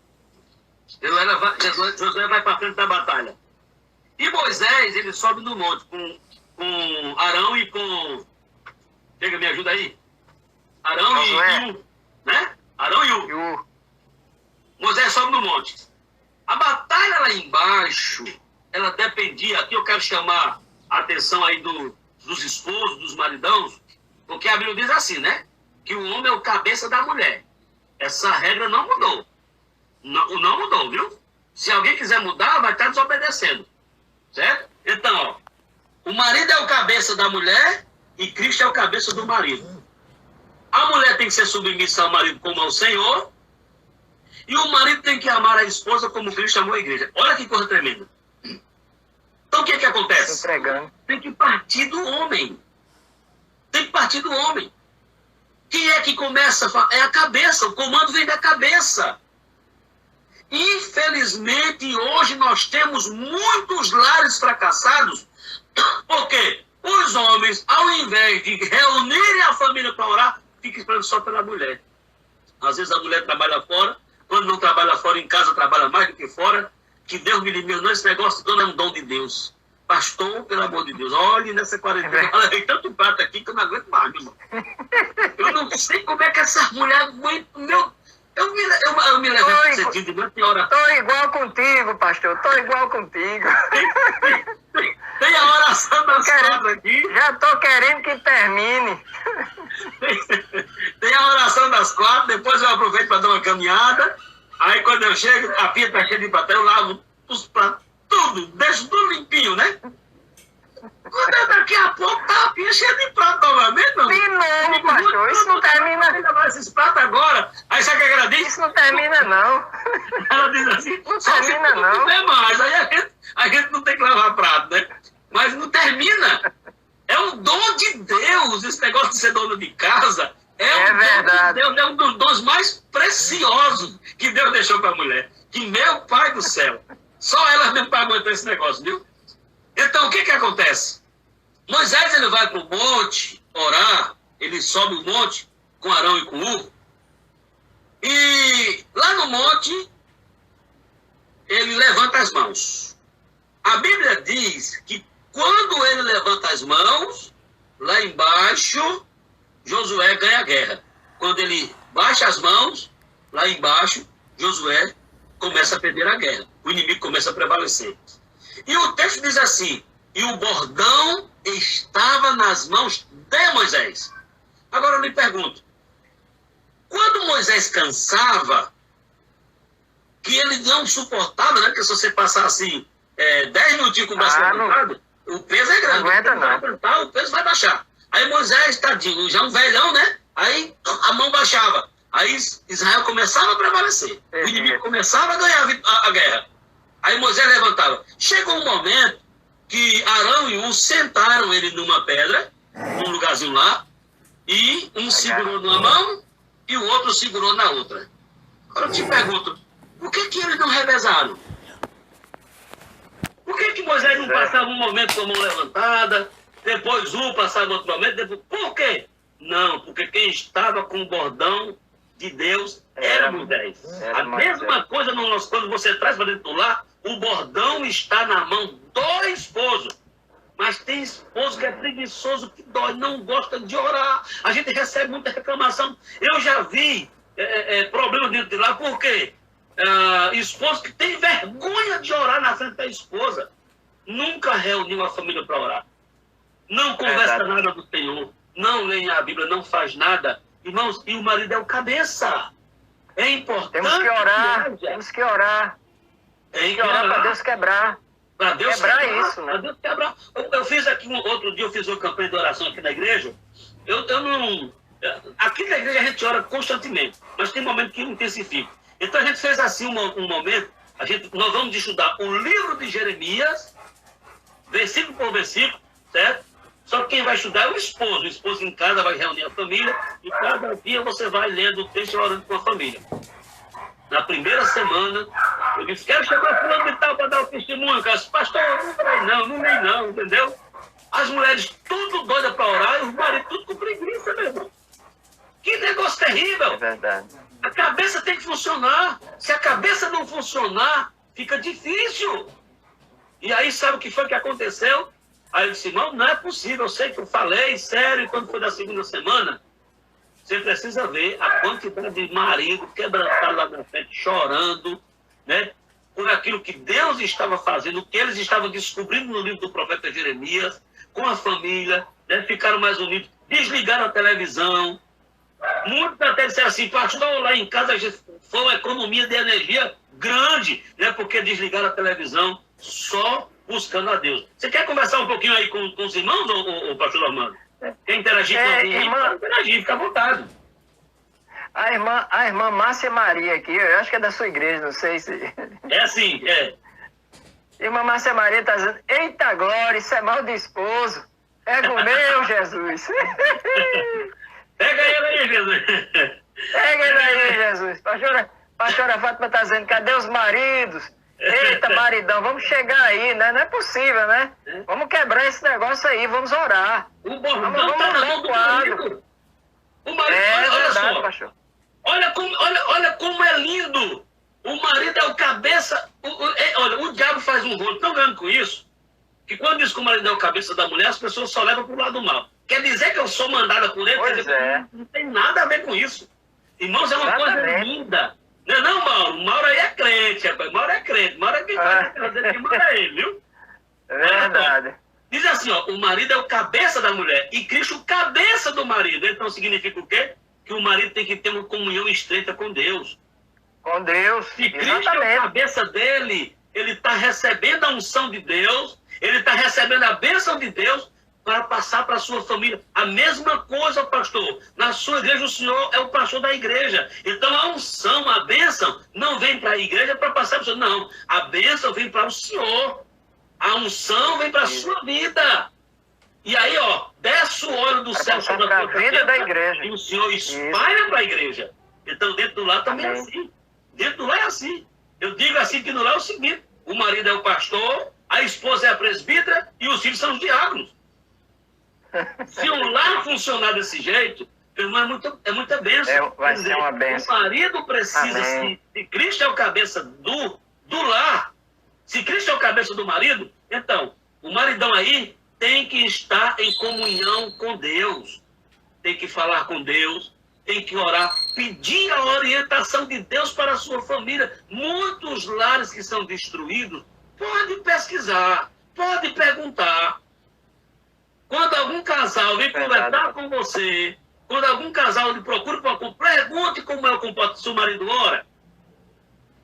Josué vai para frente da batalha. E Moisés, ele sobe no monte com Arão e com... Chega, me ajuda aí. Arão e U, né? Arão e U. Moisés sobe no monte. A batalha lá embaixo, ela dependia... Aqui eu quero chamar a atenção aí dos esposos, dos maridãos, porque a Bíblia diz assim, né? Que o homem é o cabeça da mulher. Essa regra não mudou. Não mudou, viu? Se alguém quiser mudar, vai estar desobedecendo. Certo? Então, ó, o marido é o cabeça da mulher e Cristo é o cabeça do marido. A mulher tem que ser submissa ao marido como ao Senhor, e o marido tem que amar a esposa como Cristo amou a igreja. Olha que coisa tremenda. Então o que acontece? Tem que partir do homem. Tem que partir do homem. Quem é que começa? É a cabeça. O comando vem da cabeça. Infelizmente, hoje nós temos muitos lares fracassados, porque os homens, ao invés de reunirem a família para orar, ficam esperando só pela mulher. Às vezes a mulher trabalha fora, quando não trabalha fora, em casa trabalha mais do que fora. Que Deus me livre, não, esse negócio todo é um dom de Deus. Pastor, pelo amor de Deus, olhe nessa quarentena, eu levei tanto prato aqui que eu não aguento mais, meu irmão. Eu não sei como é que essas mulheres aguentam, eu me levanto sentido, não tem hora. Estou igual contigo, pastor. Estou igual contigo. Tem a oração das quatro aqui. Já estou querendo que termine. Tem a oração das 4, depois eu aproveito para dar uma caminhada. Aí quando eu chego, a pia está cheia de prato, eu lavo os pratos, tudo, deixo tudo limpinho, né? Quando daqui a pouco tá a pia cheia de prato novamente, meu. De novo, pastor, isso não termina. Ainda mais esses pratos agora. Aí sabe o que ela diz? Isso não termina, não. Ela diz assim, não termina, não. Não é mais. Aí a gente não tem que lavar prato, né? Mas não termina. É um dom de Deus, esse negócio de ser dono de casa. É verdade. Deus, é um dos dons mais preciosos que Deus deixou para a mulher. Que meu pai do céu. Só ela mesmo para aguentar esse negócio, viu? Então, o que acontece? Moisés, ele vai para o monte orar, ele sobe o monte com Arão e com Ur, e lá no monte, ele levanta as mãos. A Bíblia diz que quando ele levanta as mãos, lá embaixo, Josué ganha a guerra. Quando ele baixa as mãos, lá embaixo, Josué começa a perder a guerra. O inimigo começa a prevalecer. E o texto diz assim, e o bordão estava nas mãos de Moisés. Agora eu lhe pergunto, quando Moisés cansava, que ele não suportava, né? Porque se você passar assim, 10 minutinhos com o braço levantado, o peso é grande. Não aguenta, não. Vai aguentar, o peso vai baixar. Aí Moisés, tadinho, já um velhão, né? Aí a mão baixava. Aí Israel começava a prevalecer. O inimigo começava a ganhar a guerra. Aí Moisés levantava. Chegou um momento que Arão e sentaram ele numa pedra, num lugarzinho lá, e um segurou numa mão e o outro segurou na outra. Agora eu te pergunto, por que eles não revezaram? Por que Moisés não passava um momento com a mão levantada, depois passava outro momento, depois... Por quê? Não, porque quem estava com o bordão de Deus era Moisés. A mesma coisa quando você traz para dentro do lar, o bordão está na mão do esposo. Mas tem esposo que é preguiçoso, que dói, não gosta de orar. A gente recebe muita reclamação. Eu já vi problema dentro de lá, por quê? Esposo que tem vergonha de orar na frente da esposa. Nunca reuniu a família para orar. Não conversa nada do Senhor. Não lê a Bíblia, não faz nada. Irmãos, e o marido é o cabeça. É importante. Temos que orar. Temos que orar. Tem que orar para Deus quebrar. Para Deus quebrar isso, né? Para Deus quebrar. Eu fiz aqui, outro dia eu fiz uma campanha de oração aqui na igreja. Eu não... Aqui na igreja a gente ora constantemente, mas tem momento que intensifica. Então a gente fez assim um momento, nós vamos estudar o livro de Jeremias, versículo por versículo, certo? Só que quem vai estudar é o esposo em casa vai reunir a família, e cada dia você vai lendo o texto e orando com a família. Na primeira semana, eu disse, quero chegar fulano de tal para dar o testemunho, cara. Pastor, não leio não, entendeu? As mulheres tudo doidas para orar, e os maridos tudo com preguiça, meu irmão. Que negócio terrível. É verdade. A cabeça tem que funcionar. Se a cabeça não funcionar, fica difícil. E aí, sabe o que foi que aconteceu? Aí eu disse, não é possível. Eu sei que eu falei, sério, quando foi da segunda semana, você precisa ver a quantidade de marido quebrantado lá na frente, chorando, né? Por aquilo que Deus estava fazendo, o que eles estavam descobrindo no livro do profeta Jeremias, com a família, né? Ficaram mais unidos, desligaram a televisão. Muitos até disseram assim, pastor, lá em casa foi uma economia de energia grande, né? Porque desligaram a televisão só buscando a Deus. Você quer conversar um pouquinho aí com os irmãos, ou pastor Armando? Quer interagir com a irmã? Interagir, fica à vontade. A irmã Márcia Maria aqui, eu acho que é da sua igreja, não sei se... É assim, é. Irmã Márcia Maria está dizendo, eita glória, isso é mal de esposo. Pega o meu, Jesus. Pega ele aí, Jesus. Pega ele aí, Jesus. Pastora Fátima está dizendo, cadê os maridos? Eita, maridão, vamos chegar aí, né? Não é possível, né? Vamos quebrar esse negócio aí, vamos orar. O bordão tá na mão do marido. O marido, olha só. Pastor. Olha como é lindo. O marido é o cabeça. Olha, o diabo faz um rolo tão grande com isso, que quando diz que o marido é o cabeça da mulher, as pessoas só levam pro lado mal. Quer dizer que eu sou mandada por ele? Pois é. Não tem nada a ver com isso. Irmãos, é uma coisa linda. Não, Mauro. Mauro aí é crente, rapaz. Mauro é crente. Mauro é quem faz que manda ele, viu? É verdade. Diz assim, ó, o marido é o cabeça da mulher e Cristo o cabeça do marido. Então significa o quê? Que o marido tem que ter uma comunhão estreita com Deus. Com Deus. Se Cristo é o cabeça dele, ele está recebendo a unção de Deus, ele está recebendo a bênção de Deus para passar para a sua família. A mesma coisa, pastor. Na sua igreja, o senhor é o pastor da igreja. Então, a unção, a bênção, não vem para a igreja para passar para o senhor. Não. A bênção vem para o senhor. A unção vem para a sua vida. E aí, ó, desce o óleo do céu sobre a tua vida da igreja. E o senhor espalha para a igreja. Então, dentro do lar também é assim. Dentro do lar é assim. Eu digo assim que no lar é o seguinte. O marido é o pastor, a esposa é a presbítera e os filhos são os diáconos. Se o lar funcionar desse jeito, irmão, é muita bênção. Vai ser uma bênção. O marido precisa, se Cristo é o cabeça do lar, se Cristo é o cabeça do marido, então, o maridão aí tem que estar em comunhão com Deus. Tem que falar com Deus, tem que orar, pedir a orientação de Deus para a sua família. Muitos lares que são destruídos Pode pesquisar, pode perguntar. Quando algum casal vem conversar com você, quando algum casal lhe procura, pergunte como é o comportamento do seu marido ora.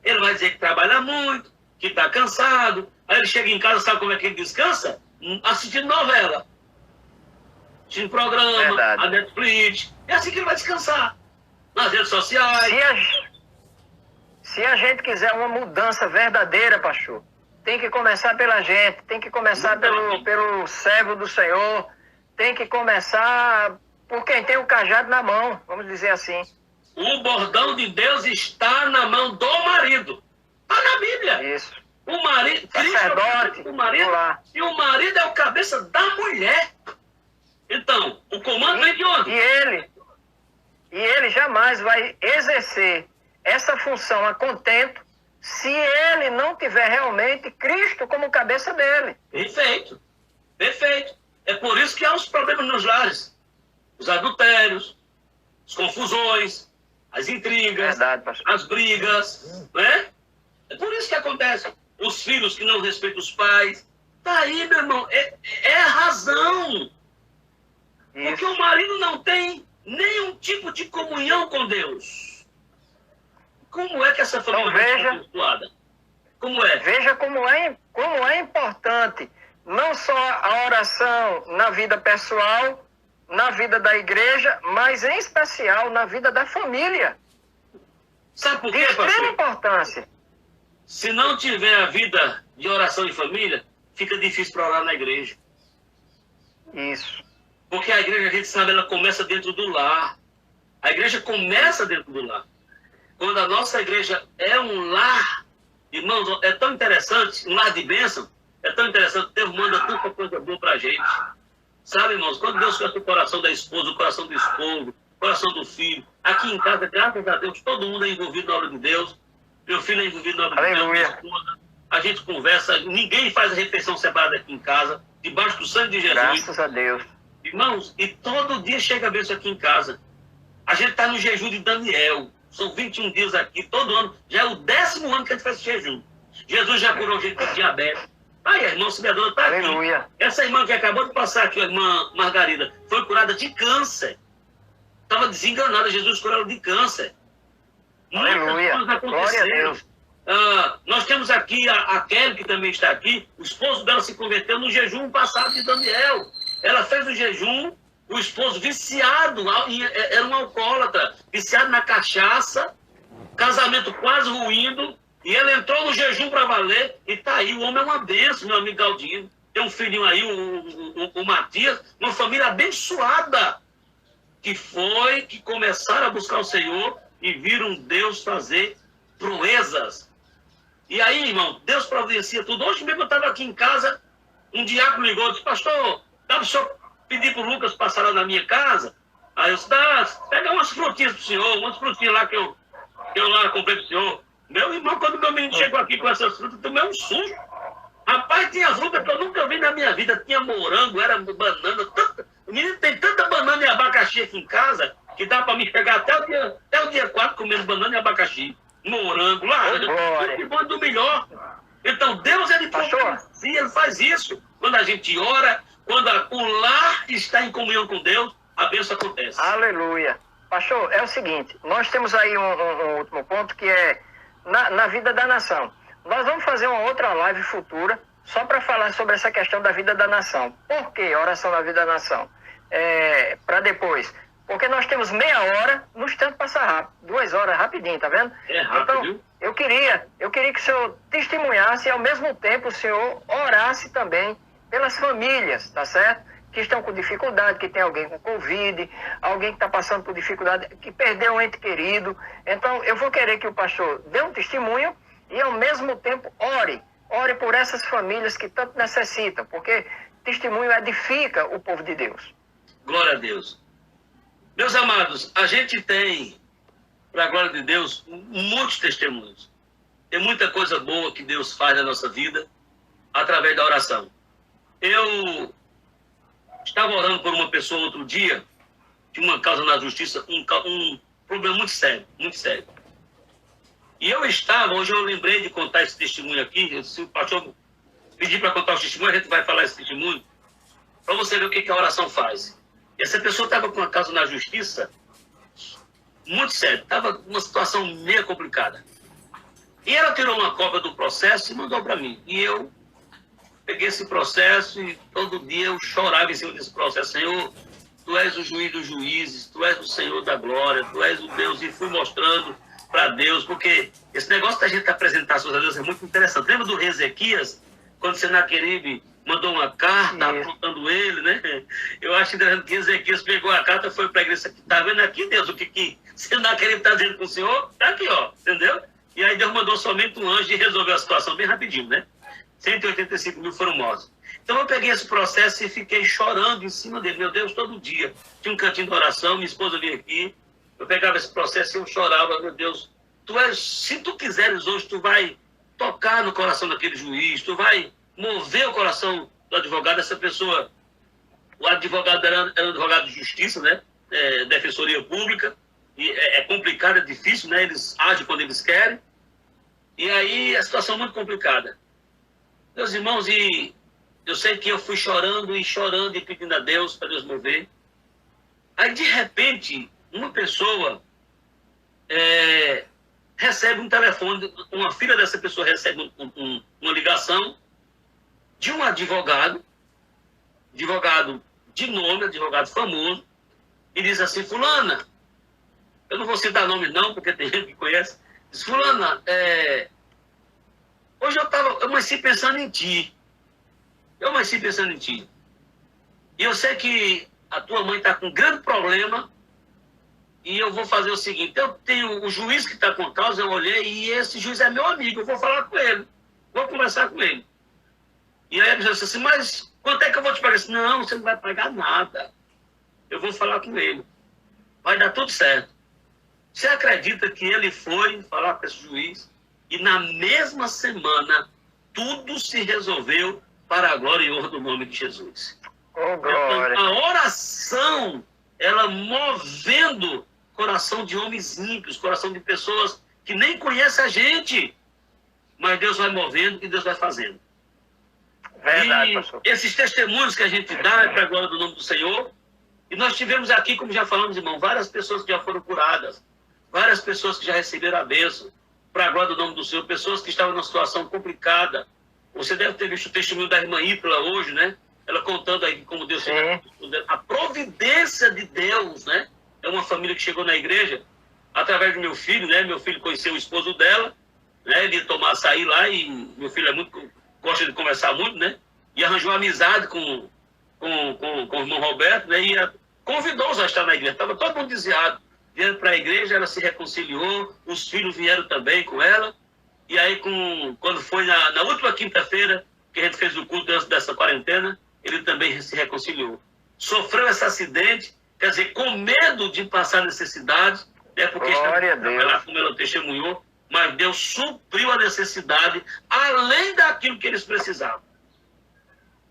Ele vai dizer que trabalha muito, que está cansado. Aí ele chega em casa, sabe como é que ele descansa? Assistindo novela. Assistindo programa, a Netflix. É assim que ele vai descansar. Nas redes sociais. Se a gente quiser uma mudança verdadeira, pastor, tem que começar pela gente, tem que começar pelo servo do Senhor, tem que começar por quem tem o cajado na mão, vamos dizer assim. O bordão de Deus está na mão do marido. Está na Bíblia. Isso. O marido, sacerdote, o marido, e o marido é o cabeça da mulher. Então, o comando vem de onde? E ele jamais vai exercer essa função a contento se ele não tiver realmente Cristo como cabeça dele. Perfeito. Perfeito. É por isso que há os problemas nos lares. Os adultérios, as confusões, as intrigas, as brigas, né? É por isso que acontece. Os filhos que não respeitam os pais. Tá aí, meu irmão. É a razão. Isso. Porque o marido não tem nenhum tipo de comunhão com Deus. Como é que essa família vai ser abençoada? Como é? Veja como é importante não só a oração na vida pessoal, na vida da igreja, mas em especial na vida da família. Sabe por quê, pastor? De extrema pastor? importância. Se não tiver a vida de oração em família, fica difícil para orar na igreja. Isso. Porque a igreja, a gente sabe, ela começa dentro do lar. A igreja começa dentro do lar. Quando a nossa igreja é um lar, irmãos, é tão interessante, um lar de bênção, é tão interessante, Deus manda tanta coisa boa pra gente. Sabe, irmãos, quando Deus conhece o coração da esposa, o coração do esposo, o coração do filho, aqui em casa, graças a Deus, todo mundo é envolvido na obra de Deus. Meu filho é envolvido na obra de Deus, minha esposa. A gente conversa, ninguém faz a refeição separada aqui em casa, debaixo do sangue de Jesus. Graças a Deus. Irmãos, e todo dia chega a bênção aqui em casa. A gente está no jejum de Daniel. São 21 dias aqui, todo ano. Já é o 10º ano que a gente faz esse jejum. Jesus já curou gente com diabetes. Aí a irmã auxiliadora está aqui. Essa irmã que acabou de passar aqui, a irmã Margarida, foi curada de câncer. Estava desenganada, Jesus curou ela de câncer. Aleluia. Muitas coisas aconteceram. Nós temos aqui a Kelly, que também está aqui. O esposo dela se converteu no jejum passado de Daniel. Ela fez o jejum, o esposo viciado, era um alcoólatra, viciado na cachaça, casamento quase ruindo, e ela entrou no jejum para valer, e tá aí, o homem é uma bênção, meu amigo Galdino. Tem um filhinho aí, o Matias, uma família abençoada, que começaram a buscar o Senhor e viram Deus fazer proezas. E aí, irmão, Deus providencia tudo. Hoje mesmo eu estava aqui em casa, um diácono ligou e disse, pastor, dá para o senhor pedir para o Lucas passar lá na minha casa? Aí eu disse, pega umas frutinhas para o senhor, umas frutinhas lá que eu lá comprei para o senhor. Meu irmão, quando meu menino chegou aqui com essas frutas, tomei um susto. Rapaz, tinha fruta que eu nunca vi na minha vida. Tinha morango, era banana. O menino tem tanta banana e abacaxi aqui em casa que dá para me pegar até o dia 4 comendo banana e abacaxi. Morango, laranja, tudo bom do melhor. Então, Deus, ele faz isso. Quando a gente ora, quando o lar está em comunhão com Deus, a bênção acontece. Aleluia. Pastor, é o seguinte, nós temos aí um último ponto que é na vida da nação. Nós vamos fazer uma outra live futura só para falar sobre essa questão da vida da nação. Por que oração na vida da nação? Para depois. Porque nós temos meia hora, no instante passa rápido. 2 horas, rapidinho, tá vendo? É rápido. Então, eu queria que o senhor testemunhasse e ao mesmo tempo o senhor orasse também pelas famílias, tá certo? Que estão com dificuldade, que tem alguém com Covid, alguém que está passando por dificuldade, que perdeu um ente querido. Então, eu vou querer que o pastor dê um testemunho e ao mesmo tempo ore por essas famílias que tanto necessitam, porque testemunho edifica o povo de Deus. Glória a Deus. Meus amados, a gente tem, para a glória de Deus, muitos testemunhos. Tem muita coisa boa que Deus faz na nossa vida através da oração. Eu estava orando por uma pessoa outro dia, de uma causa na justiça, um problema muito sério, muito sério. E hoje eu lembrei de contar esse testemunho aqui, se o pastor pedir para contar o testemunho, a gente vai falar esse testemunho, para você ver o que a oração faz. E essa pessoa estava com uma causa na justiça muito séria, estava numa situação meio complicada. E ela tirou uma cópia do processo e mandou para mim. E eu peguei esse processo e todo dia eu chorava em cima desse processo. Senhor, Tu és o juiz dos juízes, Tu és o Senhor da glória, Tu és o Deus. E fui mostrando para Deus, porque esse negócio da gente apresentar as coisas a Deus é muito interessante. Lembra do rei Ezequias, quando Senaqueribe mandou uma carta apontando ele, né? Eu acho interessante que Ezequias pegou a carta e foi para a igreja. Está vendo aqui, Deus, o que Senaqueribe está dizendo com o Senhor? Está aqui, ó, entendeu? E aí Deus mandou somente um anjo e resolveu a situação bem rapidinho, né? 185 mil foram mortos. Então eu peguei esse processo e fiquei chorando em cima dele. Meu Deus, todo dia. Tinha um cantinho de oração, minha esposa vinha aqui. Eu pegava esse processo e eu chorava. Meu Deus, se tu quiseres hoje, tu vai tocar no coração daquele juiz, tu vai mover o coração do advogado. Essa pessoa, o advogado era um advogado de justiça, né? Defensoria pública. E é complicado, é difícil, né? Eles agem quando eles querem. E aí a situação é muito complicada. Meus irmãos, e eu sei que eu fui chorando e pedindo a Deus para Deus mover. Aí, de repente, uma pessoa recebe um telefone, uma filha dessa pessoa recebe uma ligação de um advogado de nome, advogado famoso, e diz assim: fulana, eu não vou citar nome não, porque tem gente que conhece, diz: fulana, hoje eu amanheci pensando em ti. E eu sei que a tua mãe está com um grande problema. E eu vou fazer o seguinte: eu tenho o juiz que está com causa, eu olhei, e esse juiz é meu amigo, eu vou falar com ele. Vou conversar com ele. E aí ele disse assim: mas quanto é que eu vou te pagar? Eu disse: não, você não vai pagar nada. Eu vou falar com ele. Vai dar tudo certo. Você acredita que ele foi falar com esse juiz? E na mesma semana, tudo se resolveu para a glória e honra do nome de Jesus. Oh, glória. Então, a oração, ela movendo coração de homens ímpios, coração de pessoas que nem conhecem a gente. Mas Deus vai movendo e Deus vai fazendo. Verdade, e pastor. Esses testemunhos que a gente dá é para a glória do nome do Senhor. E nós tivemos aqui, como já falamos, irmão, várias pessoas que já foram curadas, várias pessoas que já receberam a bênção, para a glória do nome do Senhor, pessoas que estavam numa situação complicada. Você deve ter visto o testemunho da irmã Ípila hoje, né? Ela contando aí como Deus fez a providência de Deus, né? É uma família que chegou na igreja através do meu filho, né? Meu filho conheceu o esposo dela, né? Ele ia tomar açaí lá e meu filho gosta de conversar muito, né? E arranjou amizade com o irmão Roberto, né? E convidou-os a estar na igreja. Estava todo mundo desviado. Vieram para a igreja, ela se reconciliou, os filhos vieram também com ela. E aí, quando foi na última quinta-feira, que a gente fez o culto antes dessa quarentena, ele também se reconciliou. Sofreu esse acidente, quer dizer, com medo de passar necessidade, né, porque lá como ela testemunhou, mas Deus supriu a necessidade, além daquilo que eles precisavam.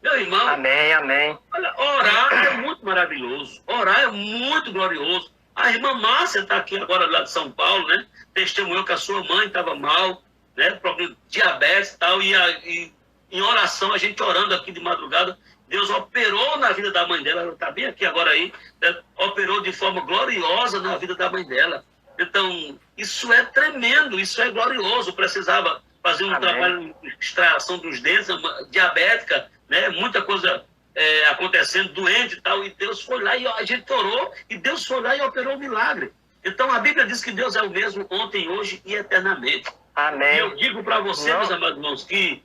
Meu irmão, amém, amém. Olha, orar é muito maravilhoso, orar é muito glorioso. A irmã Márcia está aqui agora lá de São Paulo, né? Testemunhou que a sua mãe estava mal, né? Problema de diabetes e tal, e em oração, a gente orando aqui de madrugada, Deus operou na vida da mãe dela, ela está bem aqui agora aí, né? Operou de forma gloriosa na vida da mãe dela. Então, isso é tremendo, isso é glorioso. Precisava fazer um trabalho de extração dos dentes, diabética, né? Muita coisa acontecendo, doente e tal, e Deus foi lá e a gente orou, e Deus foi lá e operou o milagre. Então, a Bíblia diz que Deus é o mesmo ontem, hoje e eternamente. Amém. E eu digo para vocês, meus amados irmãos, que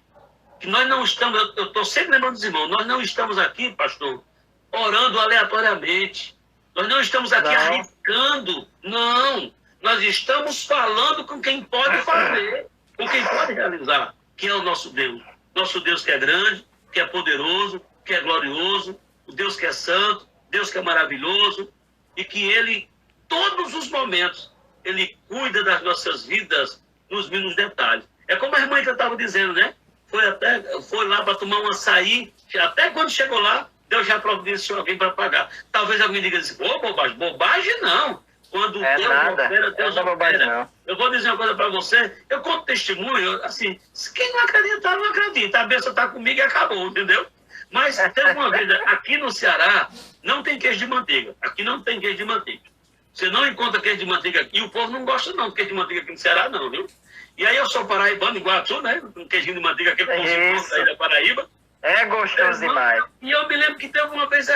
nós não estamos, eu estou sempre lembrando dos irmãos, nós não estamos aqui, pastor, orando aleatoriamente. Nós não estamos aqui arriscando. Não. Nós estamos falando com quem pode fazer, com quem pode realizar, que é o nosso Deus. Nosso Deus que é grande, que é poderoso, que é glorioso, o Deus que é santo, Deus que é maravilhoso, e que Ele, todos os momentos, Ele cuida das nossas vidas nos mínimos detalhes. É como a irmã que eu estava dizendo, né? Foi lá para tomar um açaí, até quando chegou lá, Deus já providenciou alguém para pagar. Talvez alguém diga assim: pô, bobagem. Bobagem não. Quando É Deus nada. opera, Deus Não é bobagem, opera. não. Eu vou dizer uma coisa para você, eu conto testemunho, assim, quem não acredita, não acredita. A bênção está comigo e acabou, entendeu? Mas teve uma vez, aqui no Ceará, não tem queijo de manteiga. Aqui não tem queijo de manteiga. Você não encontra queijo de manteiga aqui, e o povo não gosta não de queijo de manteiga aqui no Ceará, não, viu? E aí eu sou paraibano, igual a tu, né? Um queijinho de manteiga, aquele pãozinho aí da Paraíba. É gostoso demais. E eu me lembro que teve uma vez,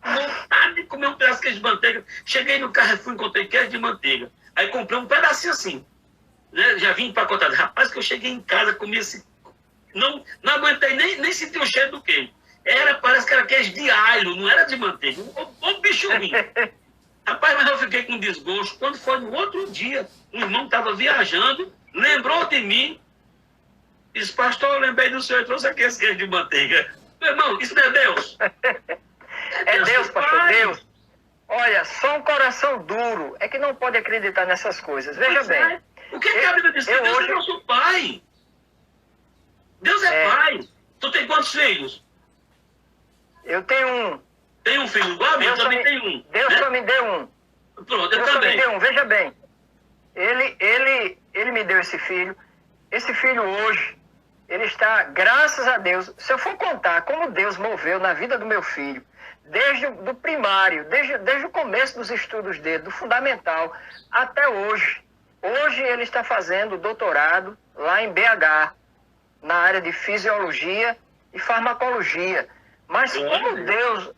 vontade de comer um pedaço de queijo de manteiga. Cheguei no Carrefour, encontrei queijo de manteiga. Aí comprei um pedacinho assim. Né? Já vim empacotado. Rapaz, que eu cheguei em casa, comi esse... Não aguentei, nem senti o cheiro do queijo. Parece que era queijo de alho, não era de manteiga. O bicho ruim. Rapaz, mas eu fiquei com desgosto. Quando foi no outro dia, um irmão estava viajando, lembrou de mim, disse, pastor, eu lembrei do senhor, trouxe aqui esse queijo de manteiga. Meu irmão, isso não é Deus? É Deus, pastor, Deus. Olha, só um coração duro é que não pode acreditar nessas coisas. Veja bem. O que a Bíblia diz? Deus é nosso pai. Deus é pai. Tu tem quantos filhos? Eu tenho um. Tem um filho igual a mim? Eu também tenho um. Deus só me deu um. Pronto, eu Deus também. só me deu um. Veja bem. Ele me deu esse filho. Esse filho hoje, ele está, graças a Deus, se eu for contar como Deus moveu na vida do meu filho, desde o primário, desde o começo dos estudos dele, do fundamental, até hoje. Hoje ele está fazendo doutorado lá em BH, na área de fisiologia e farmacologia. Mas como Deus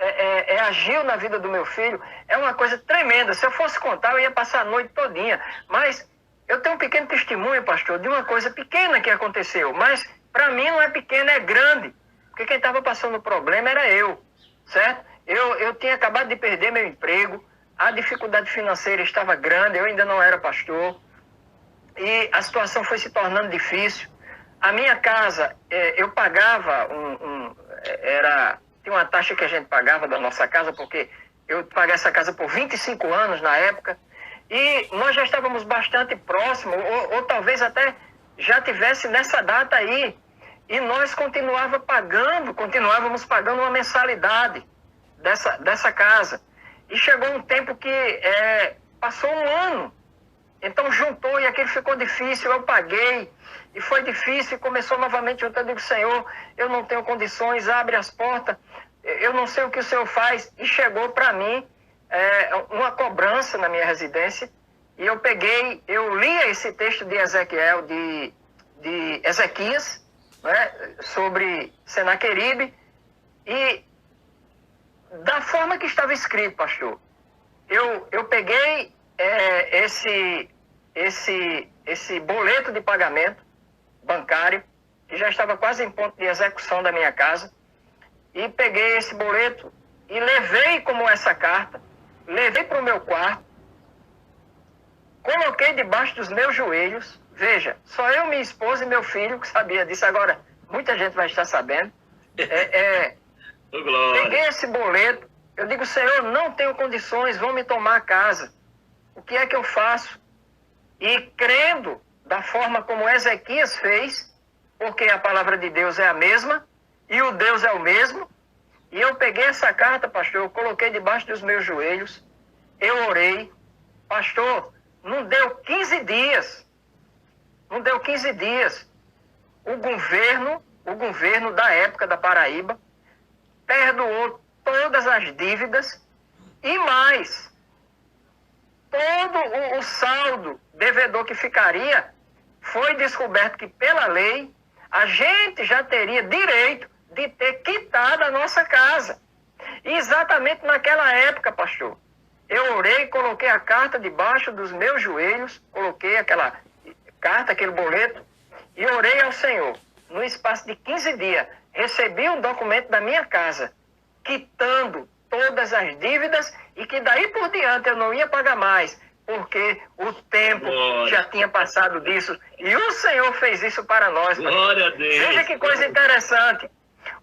agiu na vida do meu filho, é uma coisa tremenda. Se eu fosse contar, eu ia passar a noite todinha. Mas eu tenho um pequeno testemunho, pastor, de uma coisa pequena que aconteceu. Mas para mim não é pequena, é grande. Porque quem estava passando problema era eu, certo? Eu tinha acabado de perder meu emprego, a dificuldade financeira estava grande, eu ainda não era pastor. E a situação foi se tornando difícil. A minha casa, eu pagava tinha uma taxa que a gente pagava da nossa casa, porque eu paguei essa casa por 25 anos na época, e nós já estávamos bastante próximos, ou talvez até já tivesse nessa data aí, e nós continuávamos pagando uma mensalidade dessa casa. E chegou um tempo que passou um ano, então juntou e aquilo ficou difícil, eu paguei, e foi difícil, e começou novamente, eu digo, Senhor, eu não tenho condições, abre as portas, eu não sei o que o Senhor faz, e chegou para mim uma cobrança na minha residência, e eu lia esse texto de Ezequiel, de Ezequias, né, sobre Senaqueribe, e da forma que estava escrito, pastor, eu peguei esse boleto de pagamento bancário, que já estava quase em ponto de execução da minha casa, e peguei esse boleto e levei como essa carta, levei para o meu quarto, coloquei debaixo dos meus joelhos, veja, só eu, minha esposa e meu filho que sabia disso, agora muita gente vai estar sabendo, peguei esse boleto, eu digo, Senhor, não tenho condições, vão me tomar a casa, o que é que eu faço? E crendo da forma como Ezequias fez, porque a palavra de Deus é a mesma, e o Deus é o mesmo, e eu peguei essa carta, pastor, eu coloquei debaixo dos meus joelhos, eu orei, pastor, não deu 15 dias, o governo da época da Paraíba perdoou todas as dívidas e mais, todo o saldo devedor que ficaria, foi descoberto que pela lei, a gente já teria direito de ter quitado a nossa casa. E exatamente naquela época, pastor, eu orei, coloquei a carta debaixo dos meus joelhos, coloquei aquela carta, aquele boleto, e orei ao Senhor. No espaço de 15 dias, recebi um documento da minha casa, quitando todas as dívidas e que daí por diante eu não ia pagar mais, porque o tempo já tinha passado disso. E o Senhor fez isso para nós. Glória a Deus. Veja que coisa interessante.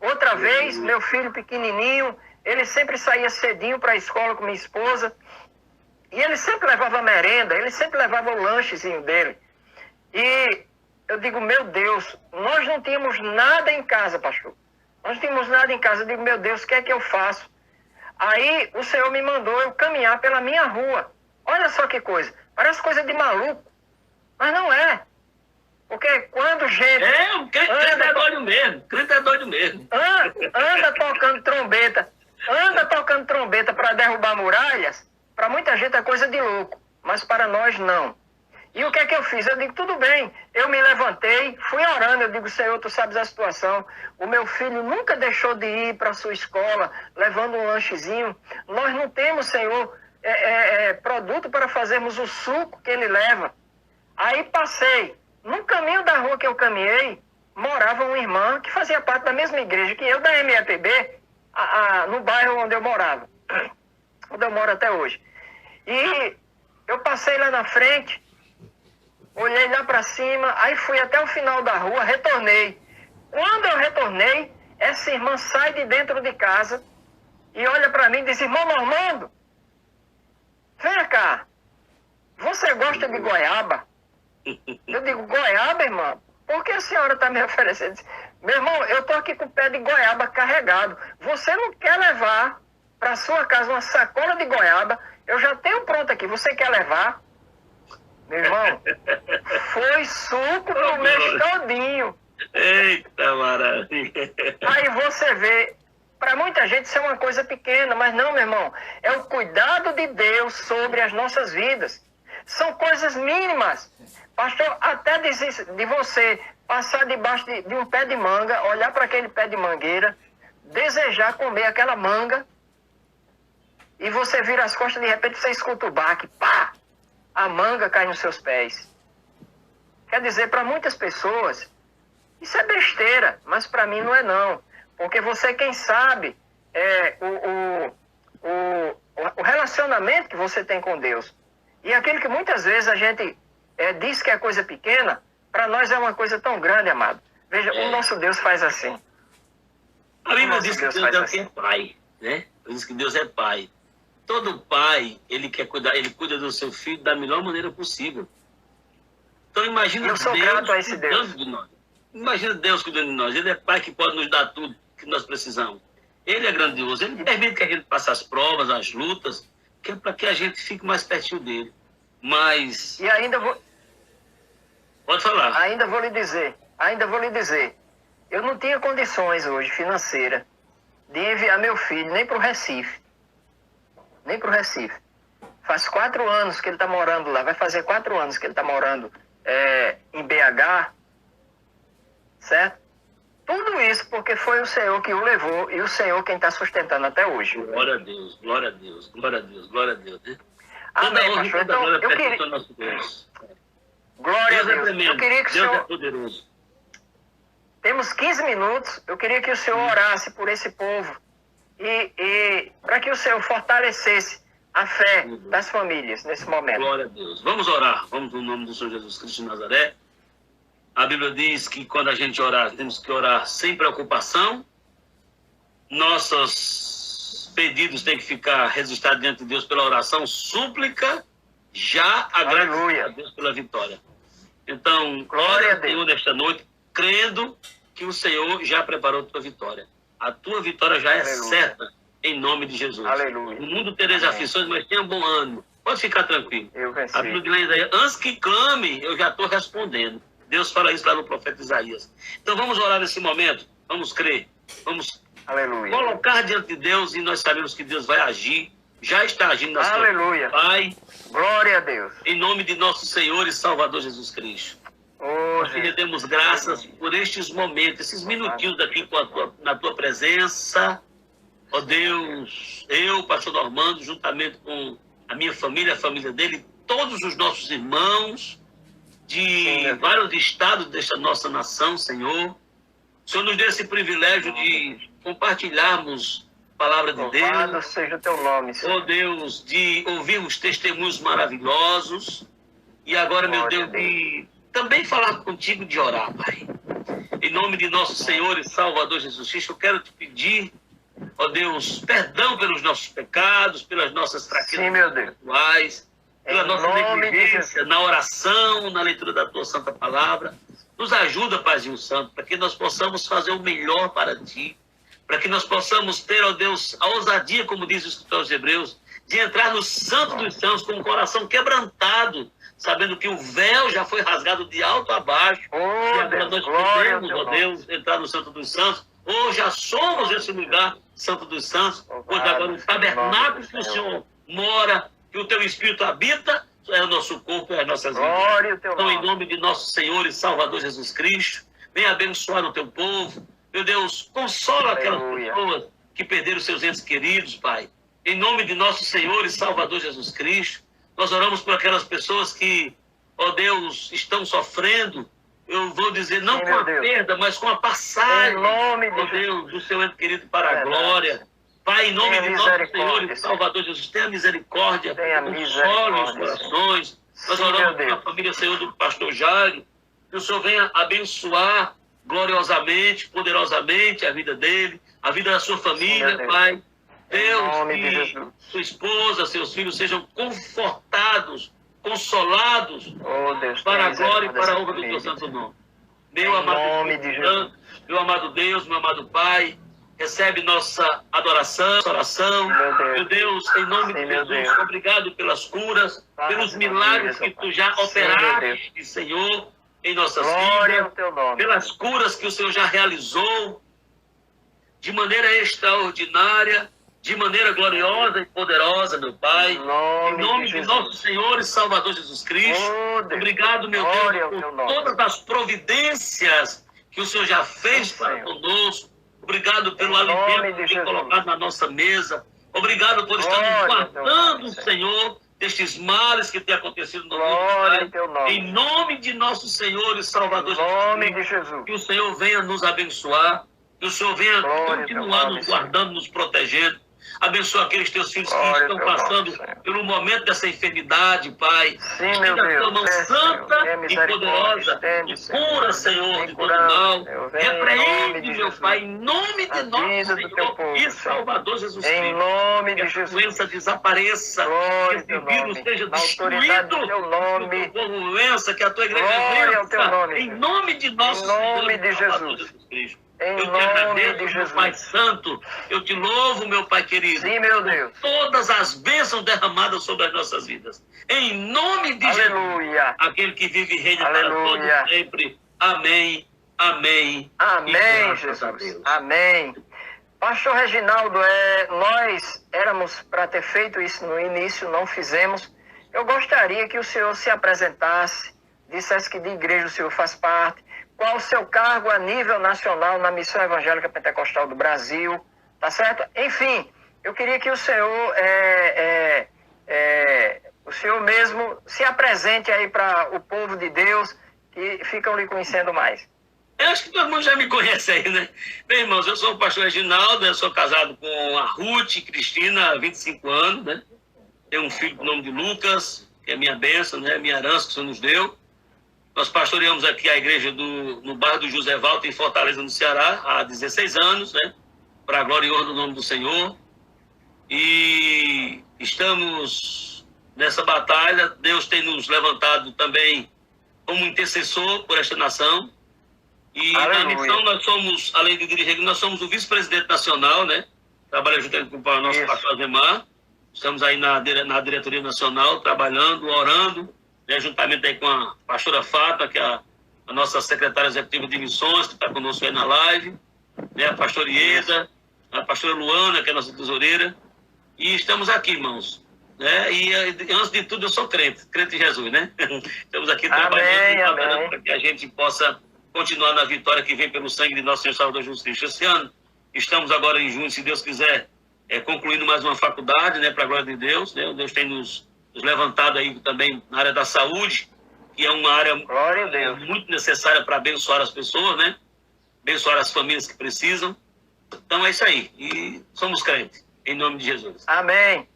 Outra vez, meu filho pequenininho, ele sempre saía cedinho para a escola com minha esposa, e ele sempre levava merenda, ele sempre levava o lanchezinho dele. E eu digo, meu Deus, nós não tínhamos nada em casa, pastor. Nós não tínhamos nada em casa. Eu digo, meu Deus, o que é que eu faço? Aí o Senhor me mandou eu caminhar pela minha rua. Olha só que coisa. Parece coisa de maluco. Mas não é. Porque quando gente... O crente é doido mesmo. Crente é doido mesmo. Anda tocando trombeta para derrubar muralhas, para muita gente é coisa de louco. Mas para nós, não. E o que é que eu fiz? Eu digo, tudo bem. Eu me levantei, fui orando. Eu digo, Senhor, tu sabes a situação. O meu filho nunca deixou de ir para a sua escola, levando um lanchezinho. Nós não temos, Senhor, produto para fazermos o suco que ele leva. Aí passei. No caminho da rua que eu caminhei, morava uma irmã que fazia parte da mesma igreja que eu, da MAPB, no bairro onde eu morava. Onde eu moro até hoje. E eu passei lá na frente, olhei lá para cima, aí fui até o final da rua, retornei. Quando eu retornei, essa irmã sai de dentro de casa e olha para mim e diz, irmão Normando, vem cá, você gosta de goiaba? Eu digo, goiaba, irmã? Por que a senhora está me oferecendo? Meu irmão, eu estou aqui com o pé de goiaba carregado. Você não quer levar para sua casa uma sacola de goiaba? Eu já tenho pronto aqui. Você quer levar? Meu irmão, foi suco pro mês todinho. Eita, maravilha. Aí você vê, para muita gente isso é uma coisa pequena, mas não, meu irmão. É o cuidado de Deus sobre as nossas vidas. São coisas mínimas. Pastor, até de você passar debaixo de um pé de manga, olhar para aquele pé de mangueira, desejar comer aquela manga, e você vira as costas, de repente você escuta o baque, pá! A manga cai nos seus pés. Quer dizer, para muitas pessoas, isso é besteira, mas para mim não é não. Porque você, quem sabe, o relacionamento que você tem com Deus. E aquilo que muitas vezes a gente diz que é coisa pequena, para nós é uma coisa tão grande, amado. Veja, o nosso Deus faz assim. A Bíblia diz que Deus é pai, né? Diz que Deus é pai. Todo pai, ele quer cuidar, ele cuida do seu filho da melhor maneira possível. Então imagina Deus cuidando de nós. Imagina Deus cuidando de nós. Ele é pai que pode nos dar tudo que nós precisamos. Ele é grandioso. Ele permite que a gente passe as provas, as lutas, que é para que a gente fique mais pertinho dele. Mas... E ainda vou... Pode falar. Ainda vou lhe dizer. Eu não tinha condições hoje, financeira, de enviar meu filho nem para o Recife. Faz 4 anos que ele está morando lá. Vai fazer 4 anos que ele está morando em BH. Certo? Tudo isso porque foi o Senhor que o levou e o Senhor quem está sustentando até hoje. Glória a Deus, glória a Deus, glória a Deus, glória a Deus. Né? Amém, pastor. Então, eu queria... Glória a Deus. Eu queria que o Senhor... Deus é poderoso. Temos 15 minutos. Eu queria que o Senhor orasse por esse povo. E para que o Senhor fortalecesse a fé das famílias nesse momento. Glória a Deus. Vamos orar. Vamos no nome do Senhor Jesus Cristo de Nazaré. A Bíblia diz que quando a gente orar, temos que orar sem preocupação. Nossos pedidos têm que ficar registrados diante de Deus pela oração, súplica, já agradecendo a Deus pela vitória. Então, glória a Deus nesta noite, crendo que o Senhor já preparou a tua vitória. A tua vitória já é certa, em nome de Jesus. Aleluia. No mundo tereis aflições, mas tenha bom ânimo. Pode ficar tranquilo. Eu venci. A Bíblia diz aí, antes que clame, eu já estou respondendo. Deus fala isso lá no profeta Isaías. Então vamos orar nesse momento, vamos crer, vamos colocar diante de Deus e nós sabemos que Deus vai agir, já está agindo na sua vida. Pai, glória a Deus. Em nome de nosso Senhor e Salvador Jesus Cristo. Nós te rendemos graças por estes momentos, esses minutinhos aqui na tua presença. Ó Deus, eu, pastor Normando, juntamente com a minha família, a família dele, todos os nossos irmãos de vários estados desta nossa nação, Senhor. O Senhor nos deu esse privilégio de compartilharmos a palavra de Deus. Louvado seja o teu nome, Senhor. Ó Deus, de ouvirmos testemunhos maravilhosos. E agora, meu Deus, de também falar contigo, de orar, Pai. Em nome de nosso Senhor e Salvador Jesus Cristo, eu quero te pedir, ó Deus, perdão pelos nossos pecados, pelas nossas fraquezas espirituais, pela nossa negligência na oração, na leitura da tua santa palavra. Nos ajuda, Paizinho Santo, para que nós possamos fazer o melhor para ti, para que nós possamos ter, ó Deus, a ousadia, como diz o escritor aos Hebreus, de entrar no Santo dos Santos com o coração quebrantado, sabendo que o véu já foi rasgado de alto a baixo, e agora nós podemos, ó Deus, entrar no Santo dos Santos, ou já somos esse lugar, Santo dos Santos, pois agora o tabernáculo que o Senhor mora, que o teu Espírito habita, é o nosso corpo, é as nossas vidas. Então, em nome de nosso Senhor e Salvador Jesus Cristo, venha abençoar o teu povo. Meu Deus, consola aquelas pessoas que perderam seus entes queridos, Pai. Em nome de nosso Senhor e Salvador Jesus Cristo, nós oramos por aquelas pessoas que, ó Deus, estão sofrendo, eu vou dizer, não com a perda, mas com a passagem, ó Deus, do seu ente querido para a glória. Pai, em nome de nosso Senhor e Salvador Jesus, tenha misericórdia, console os corações. Nós oramos pela família, Senhor, do pastor Jairo, que o Senhor venha abençoar gloriosamente, poderosamente a vida dele, a vida da sua família, Pai. Deus, que sua esposa, seus filhos sejam confortados, consolados, para a glória e para a honra do teu santo nome. Meu amado Deus, meu amado Pai, recebe nossa adoração, nossa oração. Meu Deus, em nome de Jesus, obrigado pelas curas, pelos milagres que tu já operaste, Senhor, em nossas vidas, pelas curas que o Senhor já realizou de maneira extraordinária, de maneira gloriosa e poderosa, meu Pai. Em nome de nosso Senhor e Salvador Jesus Cristo. Obrigado, meu Deus, por todas as providências que o Senhor já fez para conosco. Obrigado pelo alimento que tem colocado na nossa mesa. Obrigado por estar nos guardando, Senhor, destes males que têm acontecido no mundo, Pai. Em nome de nosso Senhor e Salvador Jesus Cristo, que o Senhor venha nos abençoar, que o Senhor venha continuar nos guardando, nos protegendo. Abençoa aqueles teus filhos que estão passando pelo momento dessa enfermidade, Pai. Sim, meu Deus. A tua mão santa e poderosa e cura, Senhor, de todo mal. Repreende, meu Pai, em nome de nosso Senhor e Salvador Jesus Cristo. Em nome de que Jesus. a doença desapareça, que esse vírus seja destruído. Que o povo vença, que a tua igreja vença. Em nome de nosso Senhor e Salvador Jesus Cristo. Eu te agradeço, meu Pai Santo. Eu te louvo, meu Pai querido. Sim, meu Deus. Por todas as bênçãos derramadas sobre as nossas vidas. Em nome de Jesus. Aquele que vive e reina para todo sempre. Amém. Amém. Amém, Jesus. Amém. Pastor Reginaldo, nós éramos para ter feito isso no início, não fizemos. Eu gostaria que o senhor se apresentasse, dissesse que de igreja o senhor faz parte, qual o seu cargo a nível nacional na Missão Evangélica Pentecostal do Brasil, tá certo? Enfim, eu queria que o senhor, o senhor mesmo se apresente aí para o povo de Deus que ficam lhe conhecendo mais. Eu acho que todo mundo já me conhece aí, né? Bem, irmãos, eu sou o pastor Reginaldo, eu sou casado com a Ruth Cristina há 25 anos, né? Tenho um filho com o nome de Lucas, que é minha bênção, né? Minha herança que o Senhor nos deu. Nós pastoreamos aqui a igreja no bairro do José Valto, em Fortaleza, no Ceará, há 16 anos, né? Para a glória e honra do nome do Senhor. E estamos nessa batalha. Deus tem nos levantado também como intercessor por esta nação. E na missão nós somos, além de dirigir, nós somos o vice-presidente nacional, né? Trabalhamos junto com o nosso pastor Ademar. Estamos aí na diretoria nacional, trabalhando, orando, né, juntamente aí com a pastora Fátima, que é a nossa secretária executiva de missões, que está conosco aí na live, né, a pastora Ieda, a pastora Luana, que é a nossa tesoureira, e estamos aqui, irmãos, né, e antes de tudo eu sou crente em Jesus, né, estamos aqui trabalhando para que a gente possa continuar na vitória que vem pelo sangue de nosso Senhor Salvador Jesus Cristo. Esse ano, estamos agora em junho, se Deus quiser, concluindo mais uma faculdade, né, para a glória de Deus, né, Deus tem nos levantado aí também na área da saúde, que é uma área muito necessária para abençoar as pessoas, né? Abençoar as famílias que precisam. Então é isso aí. E somos crentes, em nome de Jesus. Amém.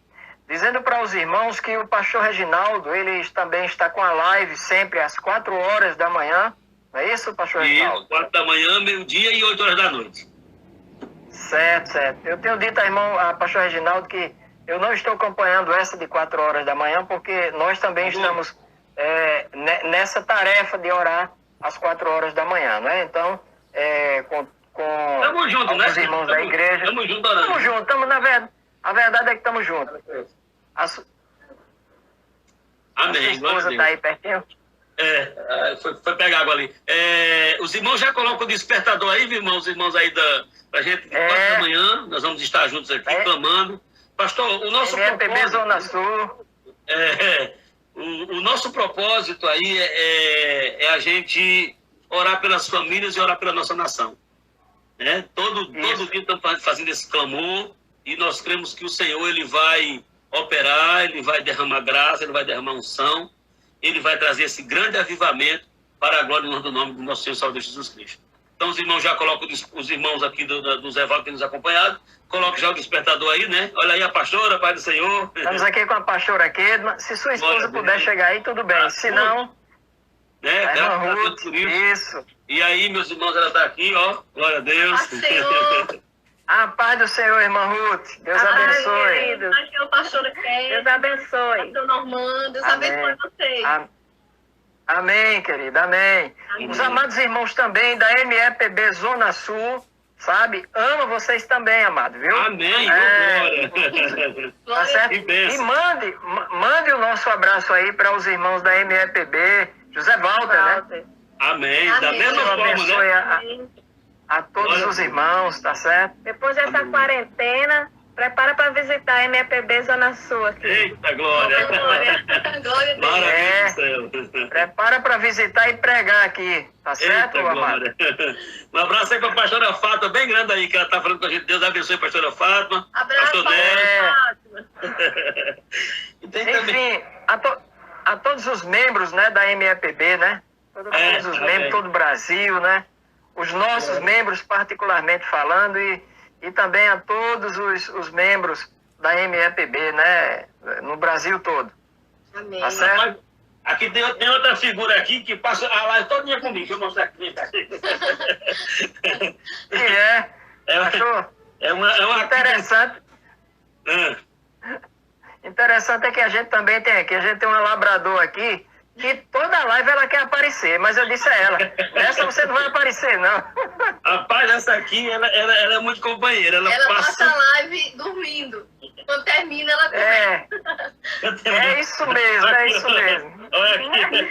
Dizendo para os irmãos que o pastor Reginaldo, ele também está com a live sempre às 4 horas da manhã. Não é isso, pastor Reginaldo? Isso, 4 da manhã, meio-dia e 8 horas da noite. Certo. Eu tenho dito a pastor Reginaldo que eu não estou acompanhando essa de 4 horas da manhã, porque nós também estamos nessa tarefa de orar às 4 horas da manhã, né? Então, junto, os irmãos da igreja. Estamos juntos orando. Estamos juntos, a verdade é que estamos juntos. Amém. A sua esposa está aí pertinho? Foi pegar água ali. Os irmãos já colocam o despertador aí, viu, irmãos? Os irmãos aí pra gente, 4 da manhã, nós vamos estar juntos aqui, clamando. Pastor, o nosso propósito... Zona Sul. O nosso propósito aí é a gente orar pelas famílias e orar pela nossa nação. Todo dia estamos fazendo esse clamor e nós cremos que o Senhor ele vai operar, ele vai derramar graça, ele vai derramar unção, ele vai trazer esse grande avivamento para a glória e honra do nome do nosso Senhor e Salvador Jesus Cristo. Então os irmãos já colocam, os irmãos aqui do Zé Valdo que nos acompanhado, coloquem já o despertador aí, né? Olha aí a pastora, Pai do Senhor. Estamos aqui com a pastora Kedma. Se sua esposa puder chegar aí, tudo bem. Se não... Isso. E aí, meus irmãos, ela está aqui, ó. Glória a Deus. A paz do Senhor, irmã Ruth. Deus abençoe. Querido. Aqui é o pastor Kedma. Deus abençoe. Pastor Normando. Deus abençoe vocês. Amém, querida. Amém. Os amados irmãos também da MEPB Zona Sul, sabe? Amo vocês também, amado, viu? Amém. Glória. Tá certo? E mande o nosso abraço aí para os irmãos da MEPB, José Walter, né? Amém. Da mesma forma, né? A todos os irmãos, tá certo? Depois dessa quarentena, prepara para visitar a MEPB Zona Sul aqui. Eita, glória! Glória a Deus! Prepara para visitar e pregar aqui, tá certo, amado? Um abraço aí para a pastora Fátima, bem grande aí, que ela tá falando com a gente. Deus abençoe a pastora Fátima. Abraço, pastora Fátima. Enfim, a todos os membros, né, da MEPB, né? Todos os membros, todo o Brasil, né? Os nossos membros, particularmente falando, e também a todos os membros da MEPB, né? No Brasil todo. Amém. Tá certo? Aqui tem outra figura aqui que passa a live todinha comigo. Deixa eu mostrar aqui. Achou? É uma interessante. Interessante é que a gente também tem aqui, a gente tem uma labrador aqui, que toda live ela quer aparecer, mas eu disse a ela, nessa você não vai aparecer, não. Rapaz, essa aqui, ela é muito companheira. Ela passa a live dormindo. Quando termina, ela começa. É isso mesmo. Olha aqui.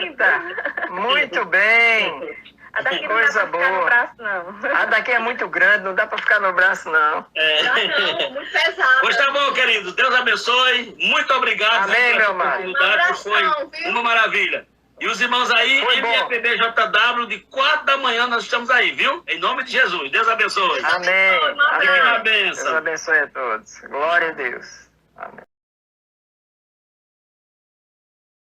Eita, muito bem. A daqui coisa não dá pra ficar boa. no braço, não. A daqui é muito grande, não dá pra ficar no braço, não. Não, muito pesado. Pois tá bom, querido. Deus abençoe. Muito obrigado. Amém, meu amado. Foi uma maravilha. E os irmãos aí, MFBJW, de 4 da manhã nós estamos aí, viu? Em nome de Jesus. Deus abençoe. Amém. Amém. Deus abençoe a todos. Glória a Deus. Amém.